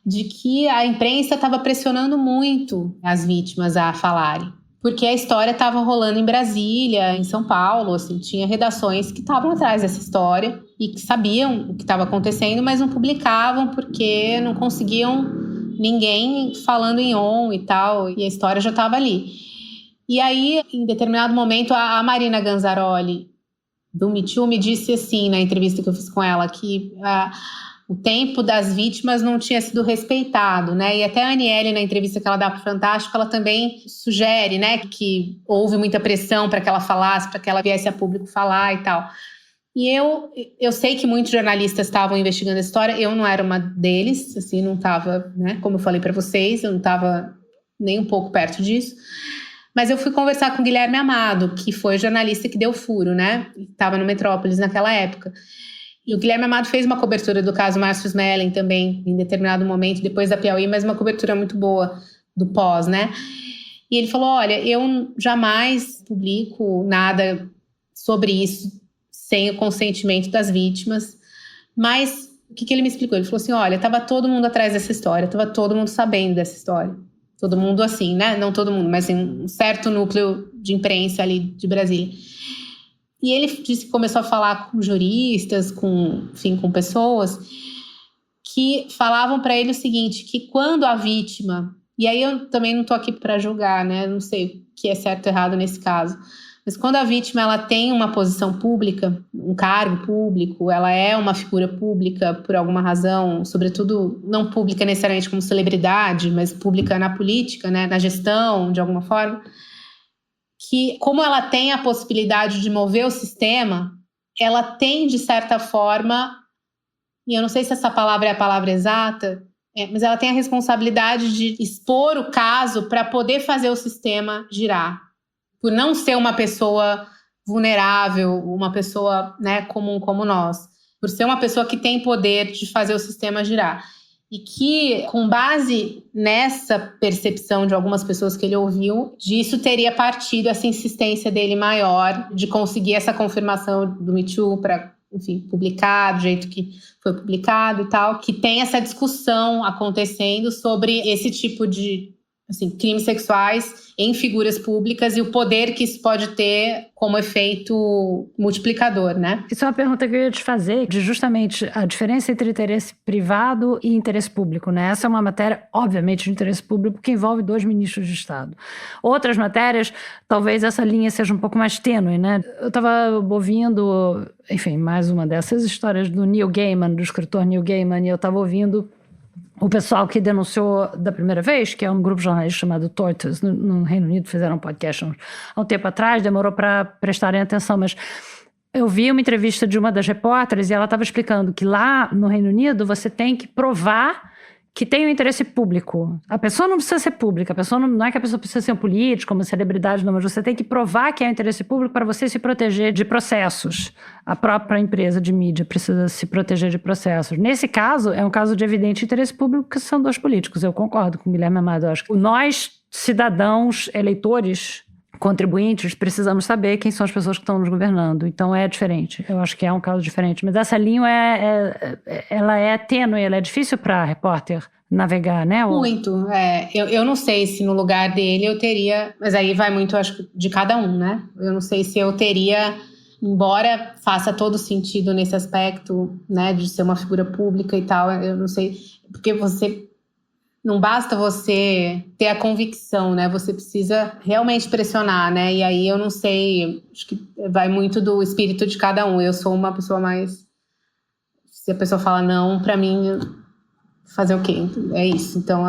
de que a imprensa estava pressionando muito as vítimas a falarem. Porque a história estava rolando em Brasília, em São Paulo, assim, tinha redações que estavam atrás dessa história e que sabiam o que estava acontecendo, mas não publicavam porque não conseguiam ninguém falando em on e tal, e a história já estava ali. E aí, em determinado momento, a Marina Ganzaroli, do Me Too, me disse assim, na entrevista que eu fiz com ela, que o tempo das vítimas não tinha sido respeitado, né? E até a Aniele, na entrevista que ela dá para o Fantástico, ela também sugere, né, que houve muita pressão para que ela falasse, para que ela viesse a público falar e tal. E eu sei que muitos jornalistas estavam investigando a história, eu não era uma deles, assim, não estava, né, como eu falei para vocês, eu não estava nem um pouco perto disso. Mas eu fui conversar com o Guilherme Amado, que foi o jornalista que deu furo, né? Estava no Metrópolis naquela época. E o Guilherme Amado fez uma cobertura do caso Márcio Smelling também, em determinado momento, depois da Piauí, mas uma cobertura muito boa do pós, né? E ele falou, olha, eu jamais publico nada sobre isso sem o consentimento das vítimas. Mas o que ele me explicou? Ele falou assim, olha, estava todo mundo atrás dessa história, estava todo mundo sabendo dessa história. Todo mundo assim, né? Não todo mundo, mas assim, um certo núcleo de imprensa ali de Brasília. E ele disse que começou a falar com juristas, com pessoas que falavam para ele o seguinte, que quando a vítima... E aí eu também não estou aqui para julgar, né? Não sei o que é certo ou errado nesse caso. Mas quando a vítima ela tem uma posição pública, um cargo público, ela é uma figura pública por alguma razão, sobretudo não pública necessariamente como celebridade, mas pública na política, né, na gestão, de alguma forma, que como ela tem a possibilidade de mover o sistema, ela tem, de certa forma, e eu não sei se essa palavra é a palavra exata, mas ela tem a responsabilidade de expor o caso para poder fazer o sistema girar. Por não ser uma pessoa vulnerável, uma pessoa, né, comum como nós. Por ser uma pessoa que tem poder de fazer o sistema girar. E que, com base nessa percepção de algumas pessoas que ele ouviu, disso teria partido essa insistência dele maior de conseguir essa confirmação do Me Too para, enfim, publicar do jeito que foi publicado e tal. Que tem essa discussão acontecendo sobre esse tipo de... assim, crimes sexuais em figuras públicas e o poder que isso pode ter como efeito multiplicador, né? Isso é uma pergunta que eu ia te fazer, de justamente a diferença entre interesse privado e interesse público, né? Essa é uma matéria, obviamente, de interesse público que envolve 2 ministros de Estado. Outras matérias, talvez essa linha seja um pouco mais tênue, né? Eu estava ouvindo, enfim, mais uma dessas histórias do Neil Gaiman, do escritor Neil Gaiman, e eu estava ouvindo o pessoal que denunciou da primeira vez, que é um grupo jornalista chamado Tortoise, no Reino Unido, fizeram um podcast há um tempo atrás, demorou para prestarem atenção, mas eu vi uma entrevista de uma das repórteres e ela estava explicando que lá no Reino Unido você tem que provar que tem um interesse público. A pessoa não precisa ser pública, a pessoa não é que a pessoa precisa ser um político, uma celebridade, não, mas você tem que provar que é um interesse público para você se proteger de processos. A própria empresa de mídia precisa se proteger de processos. Nesse caso, é um caso de evidente interesse público, que são 2 políticos. Eu concordo com o Guilherme Amado. Eu acho que nós, cidadãos, eleitores, contribuintes, precisamos saber quem são as pessoas que estão nos governando. Então é diferente. Eu acho que é um caso diferente. Mas essa linha ela é tênue, ela é difícil para a repórter navegar, né? Muito. Eu não sei se no lugar dele eu teria... Mas aí vai muito, acho, de cada um, né? Eu não sei se eu teria... Embora faça todo sentido nesse aspecto, né? De ser uma figura pública e tal. Eu não sei... Porque você... Não basta você ter a convicção, né? Você precisa realmente pressionar, né? E aí eu não sei, acho que vai muito do espírito de cada um. Eu sou uma pessoa mais... Se a pessoa fala não, pra mim, fazer o quê? É isso. Então,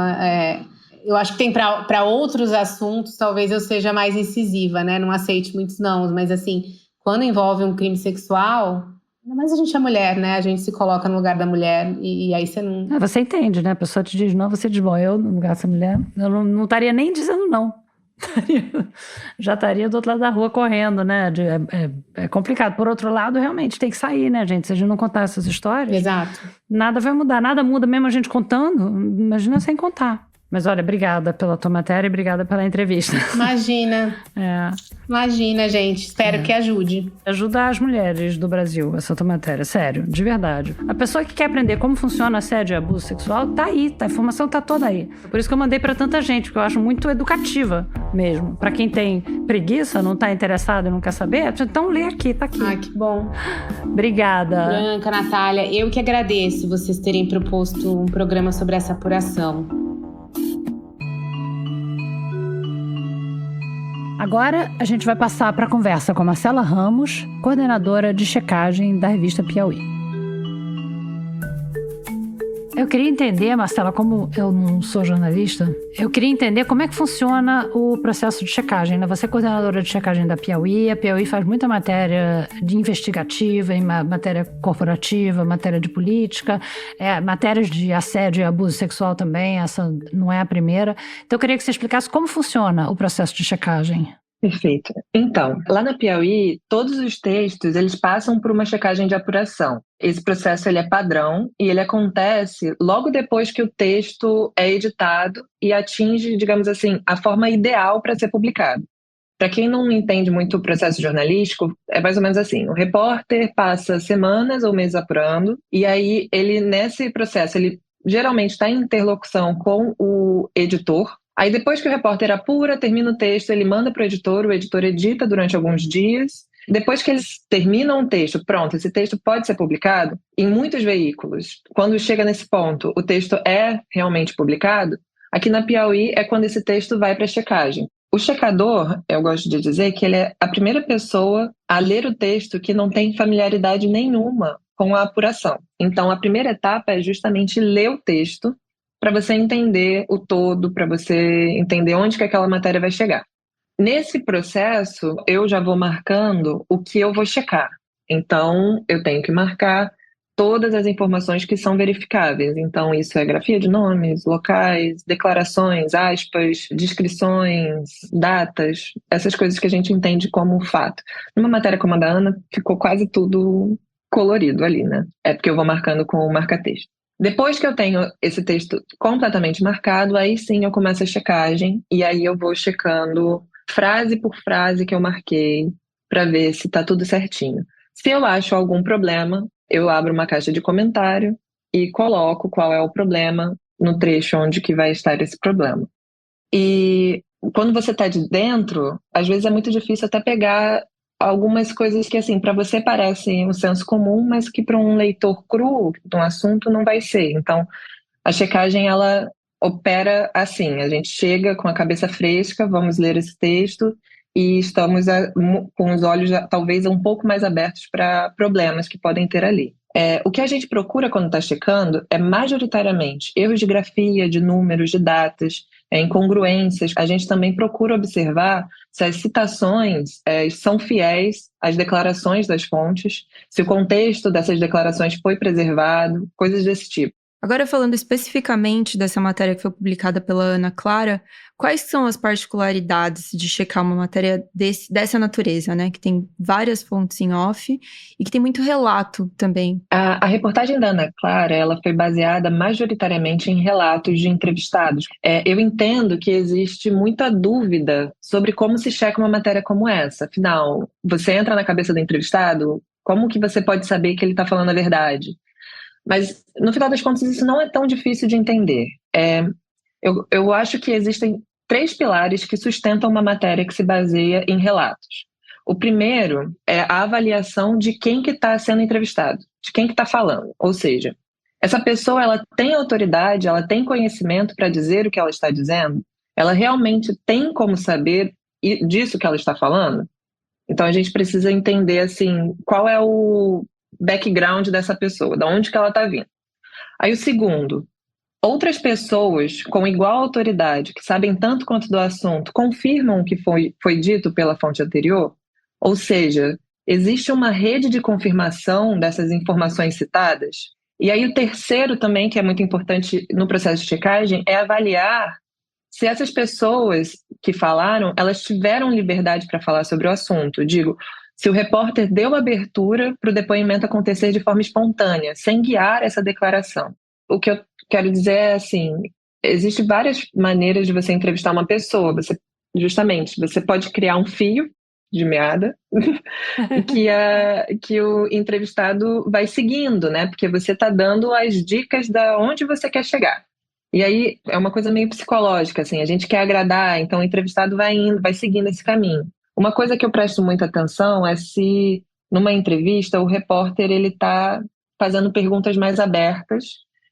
eu acho que tem para outros assuntos, talvez eu seja mais incisiva, né? Não aceite muitos não, mas assim, quando envolve um crime sexual... Mas a gente é mulher, né? A gente se coloca no lugar da mulher e aí você não... Você entende, né? A pessoa te diz não, você diz, bom, eu no lugar dessa mulher, eu não estaria nem dizendo não. Já estaria do outro lado da rua correndo, né? É complicado. Por outro lado, realmente, tem que sair, né, gente? Se a gente não contar essas histórias... Exato. Nada vai mudar. Nada muda mesmo a gente contando. Imagina sem contar. Mas olha, obrigada pela tua matéria e obrigada pela entrevista. Imagina. Imagina, gente. Espero que ajude. Ajuda as mulheres do Brasil, essa tua matéria. Sério, de verdade. A pessoa que quer aprender como funciona assédio e abuso sexual, tá aí. A informação tá toda aí. Por isso que eu mandei pra tanta gente, porque eu acho muito educativa mesmo. Pra quem tem preguiça, não tá interessado e não quer saber, então lê aqui, tá aqui. Ai, que bom. Obrigada. Branca, Natália, eu que agradeço vocês terem proposto um programa sobre essa apuração. Agora a gente vai passar para a conversa com a Marcela Ramos, coordenadora de checagem da revista Piauí. Eu queria entender, Marcela, como eu não sou jornalista, eu queria entender como é que funciona o processo de checagem, né? Você é coordenadora de checagem da Piauí, a Piauí faz muita matéria de investigativa, matéria corporativa, matéria de política, matérias de assédio e abuso sexual também, essa não é a primeira. Então eu queria que você explicasse como funciona o processo de checagem. Perfeito. Então, lá na Piauí, todos os textos, eles passam por uma checagem de apuração. Esse processo ele é padrão e ele acontece logo depois que o texto é editado e atinge, digamos assim, a forma ideal para ser publicado. Para quem não entende muito o processo jornalístico, é mais ou menos assim, o repórter passa semanas ou meses apurando e aí ele, nesse processo, ele geralmente está em interlocução com o editor. Aí depois que o repórter apura, termina o texto, ele manda para o editor edita durante alguns dias. Depois que eles terminam o texto, pronto, esse texto pode ser publicado em muitos veículos. Quando chega nesse ponto, o texto é realmente publicado, aqui na Piauí é quando esse texto vai para a checagem. O checador, eu gosto de dizer que ele é a primeira pessoa a ler o texto que não tem familiaridade nenhuma com a apuração. Então, a primeira etapa é justamente ler o texto para você entender o todo, para você entender onde que aquela matéria vai chegar. Nesse processo, eu já vou marcando o que eu vou checar. Então, eu tenho que marcar todas as informações que são verificáveis. Então, isso é grafia de nomes, locais, declarações, aspas, descrições, datas, essas coisas que a gente entende como fato. Numa matéria como a da Ana, ficou quase tudo colorido ali, né? É porque eu vou marcando com o marca-texto. Depois que eu tenho esse texto completamente marcado, aí sim eu começo a checagem e aí eu vou checando frase por frase que eu marquei para ver se está tudo certinho. Se eu acho algum problema, eu abro uma caixa de comentário e coloco qual é o problema no trecho onde que vai estar esse problema. E quando você está de dentro, às vezes é muito difícil até pegar algumas coisas que, assim, para você parecem um senso comum, mas que para um leitor cru de um assunto não vai ser. Então, a checagem, ela opera assim, a gente chega com a cabeça fresca, vamos ler esse texto e estamos com os olhos talvez um pouco mais abertos para problemas que podem ter ali. O que a gente procura quando está checando é majoritariamente erros de grafia, de números, de datas, incongruências. A gente também procura observar se as citações são fiéis às declarações das fontes, se o contexto dessas declarações foi preservado, coisas desse tipo. Agora, falando especificamente dessa matéria que foi publicada pela Ana Clara, quais são as particularidades de checar uma matéria dessa natureza, né? Que tem várias fontes em off e que tem muito relato também. A reportagem da Ana Clara, ela foi baseada majoritariamente em relatos de entrevistados. Eu entendo que existe muita dúvida sobre como se checa uma matéria como essa. Afinal, você entra na cabeça do entrevistado, como que você pode saber que ele está falando a verdade? Mas, no final das contas, isso não é tão difícil de entender. Eu acho que existem 3 pilares que sustentam uma matéria que se baseia em relatos. O primeiro é a avaliação de quem que está sendo entrevistado, de quem que está falando. Ou seja, essa pessoa ela tem autoridade, ela tem conhecimento para dizer o que ela está dizendo? Ela realmente tem como saber disso que ela está falando? Então, a gente precisa entender assim, qual é o background dessa pessoa, de onde que ela está vindo. Aí o segundo, outras pessoas com igual autoridade, que sabem tanto quanto do assunto, confirmam o que foi dito pela fonte anterior? Ou seja, existe uma rede de confirmação dessas informações citadas? E aí o terceiro também, que é muito importante no processo de checagem, é avaliar se essas pessoas que falaram, elas tiveram liberdade para falar sobre o assunto. Digo, se o repórter deu abertura para o depoimento acontecer de forma espontânea, sem guiar essa declaração. O que eu quero dizer é assim, existem várias maneiras de você entrevistar uma pessoa. Você pode criar um fio de meada que o entrevistado vai seguindo, né? Porque você está dando as dicas de onde você quer chegar. E aí é uma coisa meio psicológica, assim, a gente quer agradar, então o entrevistado vai indo, vai seguindo esse caminho. Uma coisa que eu presto muita atenção é se, numa entrevista, o repórter está fazendo perguntas mais abertas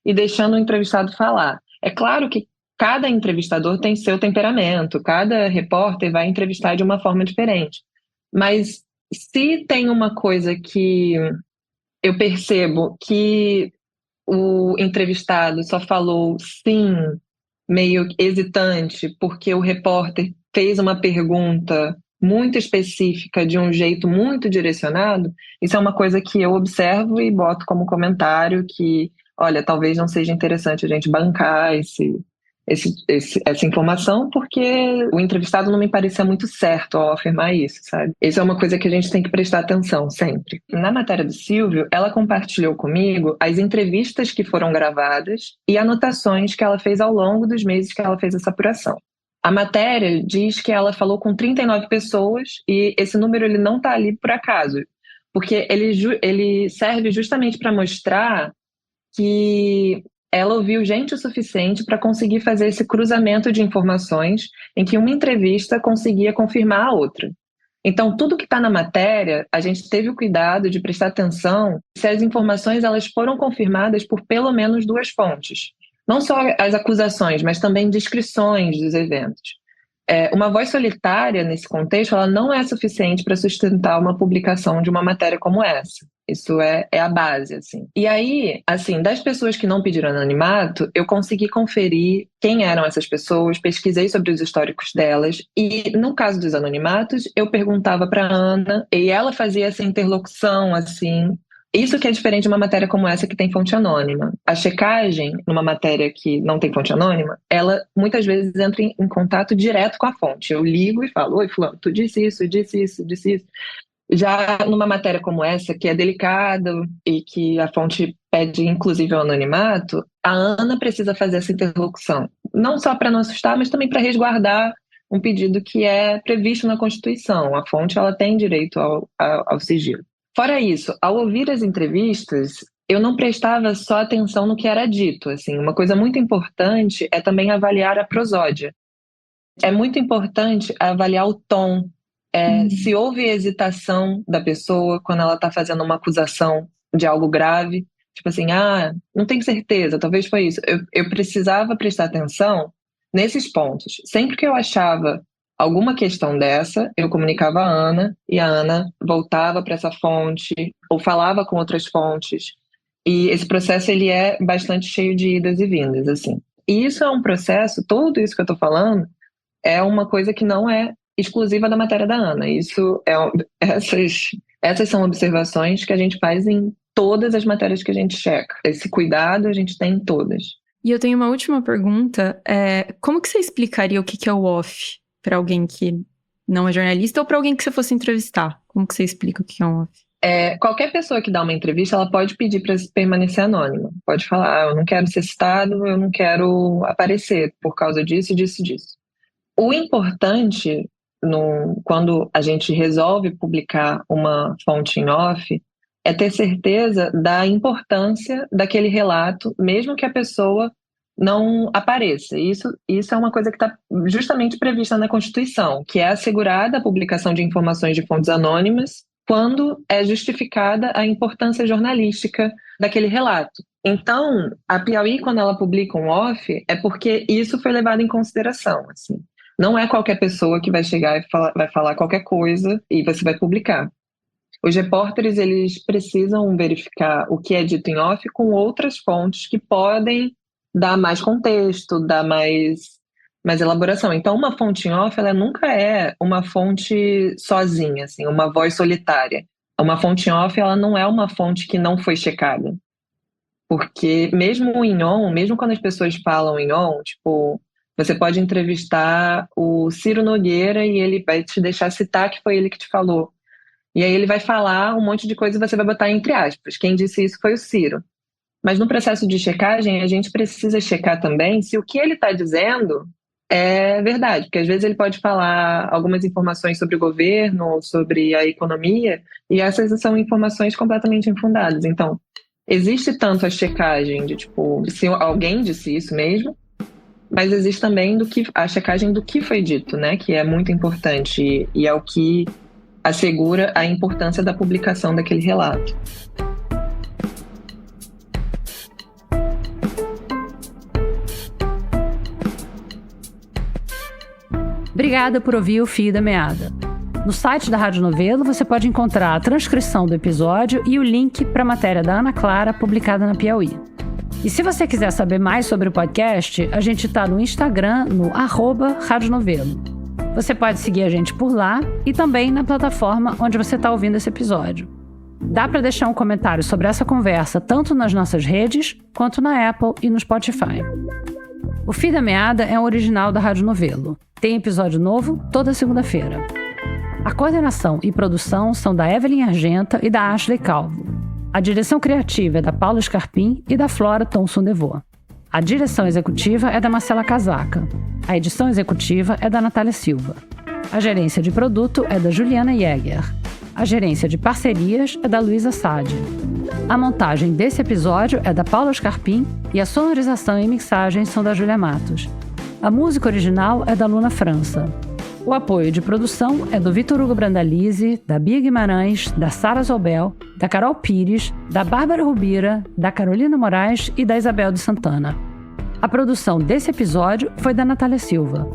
e deixando o entrevistado falar. É claro que cada entrevistador tem seu temperamento, cada repórter vai entrevistar de uma forma diferente. Mas se tem uma coisa que eu percebo que o entrevistado só falou sim, meio hesitante, porque o repórter fez uma pergunta muito específica, de um jeito muito direcionado, isso é uma coisa que eu observo e boto como comentário que, olha, talvez não seja interessante a gente bancar essa informação, porque o entrevistado não me parecia muito certo ao afirmar isso, sabe? Isso é uma coisa que a gente tem que prestar atenção sempre. Na matéria do Silvio, ela compartilhou comigo as entrevistas que foram gravadas e anotações que ela fez ao longo dos meses que ela fez essa apuração. A matéria diz que ela falou com 39 pessoas e esse número ele não está ali por acaso, porque ele serve justamente para mostrar que ela ouviu gente o suficiente para conseguir fazer esse cruzamento de informações em que uma entrevista conseguia confirmar a outra. Então, tudo que está na matéria, a gente teve o cuidado de prestar atenção se as informações elas foram confirmadas por pelo menos 2 fontes. Não só as acusações, mas também descrições dos eventos. Uma voz solitária, nesse contexto, ela não é suficiente para sustentar uma publicação de uma matéria como essa. Isso é a base, assim. E aí, assim, das pessoas que não pediram anonimato, eu consegui conferir quem eram essas pessoas, pesquisei sobre os históricos delas, e no caso dos anonimatos, eu perguntava para a Ana, e ela fazia essa interlocução, assim. Isso que é diferente de uma matéria como essa que tem fonte anônima. A checagem, numa matéria que não tem fonte anônima, ela muitas vezes entra em contato direto com a fonte. Eu ligo e falo, oi fulano, tu disse isso, disse isso, disse isso. Já numa matéria como essa, que é delicada e que a fonte pede inclusive o anonimato, a Ana precisa fazer essa interlocução. Não só para não assustar, mas também para resguardar um pedido que é previsto na Constituição. A fonte ela tem direito ao sigilo. Fora isso, ao ouvir as entrevistas, eu não prestava só atenção no que era dito. Assim, uma coisa muito importante é também avaliar a prosódia. É muito importante avaliar o tom, se houve hesitação da pessoa quando ela está fazendo uma acusação de algo grave. Tipo assim, não tenho certeza, talvez foi isso. Eu precisava prestar atenção nesses pontos. Sempre que eu achava alguma questão dessa, eu comunicava a Ana, e a Ana voltava para essa fonte, ou falava com outras fontes. E esse processo, ele é bastante cheio de idas e vindas, assim. E isso é um processo, tudo isso que eu estou falando, é uma coisa que não é exclusiva da matéria da Ana. Essas são observações que a gente faz em todas as matérias que a gente checa. Esse cuidado a gente tem em todas. E eu tenho uma última pergunta. Como que você explicaria o que é o off? Para alguém que não é jornalista ou para alguém que você fosse entrevistar? Como que você explica o que é um off? Qualquer pessoa que dá uma entrevista, ela pode pedir para permanecer anônima. Pode falar, eu não quero ser citado, eu não quero aparecer por causa disso, disso, disso. O importante, quando a gente resolve publicar uma fonte em off, é ter certeza da importância daquele relato, mesmo que a pessoa não apareça. Isso é uma coisa que está justamente prevista na Constituição, que é assegurada a publicação de informações de fontes anônimas quando é justificada a importância jornalística daquele relato. Então, a Piauí, quando ela publica um off, é porque isso foi levado em consideração. Assim. Não é qualquer pessoa que vai chegar e vai falar qualquer coisa e você vai publicar. Os repórteres, eles precisam verificar o que é dito em off com outras fontes que podem dar mais contexto, dar mais elaboração. Então, uma fonte em off, ela nunca é uma fonte sozinha, assim, uma voz solitária. Uma fonte em off, ela não é uma fonte que não foi checada. Porque mesmo em on, mesmo quando as pessoas falam em on, tipo, você pode entrevistar o Ciro Nogueira e ele vai te deixar citar que foi ele que te falou. E aí ele vai falar um monte de coisa e você vai botar entre aspas. Quem disse isso foi o Ciro. Mas no processo de checagem, a gente precisa checar também se o que ele está dizendo é verdade, porque às vezes ele pode falar algumas informações sobre o governo, sobre a economia, e essas são informações completamente infundadas. Então, existe tanto a checagem de, tipo, se alguém disse isso mesmo, mas existe também a checagem do que foi dito, né, que é muito importante e é o que assegura a importância da publicação daquele relato. Obrigada por ouvir o Fio da Meada. No site da Rádio Novelo você pode encontrar a transcrição do episódio e o link para a matéria da Ana Clara publicada na Piauí. E se você quiser saber mais sobre o podcast, a gente está no Instagram, no @Rádio Novelo. Você pode seguir a gente por lá e também na plataforma onde você está ouvindo esse episódio. Dá para deixar um comentário sobre essa conversa tanto nas nossas redes, quanto na Apple e no Spotify. O Fim da Meada é um original da Rádio Novelo. Tem episódio novo toda segunda-feira. A coordenação e produção são da Evelyn Argenta e da Ashley Calvo. A direção criativa é da Paula Scarpim e da Flora Thomson-Devô. A direção executiva é da Marcela Casaca. A edição executiva é da Natália Silva. A gerência de produto é da Juliana Jäger. A gerência de parcerias é da Luísa Sade. A montagem desse episódio é da Paula Scarpim e a sonorização e mixagem são da Júlia Matos. A música original é da Luna França. O apoio de produção é do Vitor Hugo Brandalize, da Bia Guimarães, da Sara Zobel, da Carol Pires, da Bárbara Rubira, da Carolina Moraes e da Isabel de Santana. A produção desse episódio foi da Natália Silva.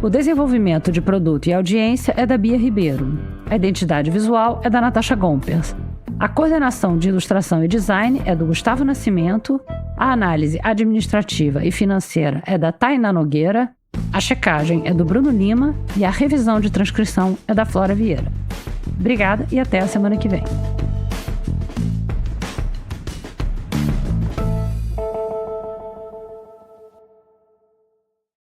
O desenvolvimento de produto e audiência é da Bia Ribeiro. A identidade visual é da Natasha Gompers. A coordenação de ilustração e design é do Gustavo Nascimento. A análise administrativa e financeira é da Tainá Nogueira. A checagem é do Bruno Lima e a revisão de transcrição é da Flora Vieira. Obrigada e até a semana que vem.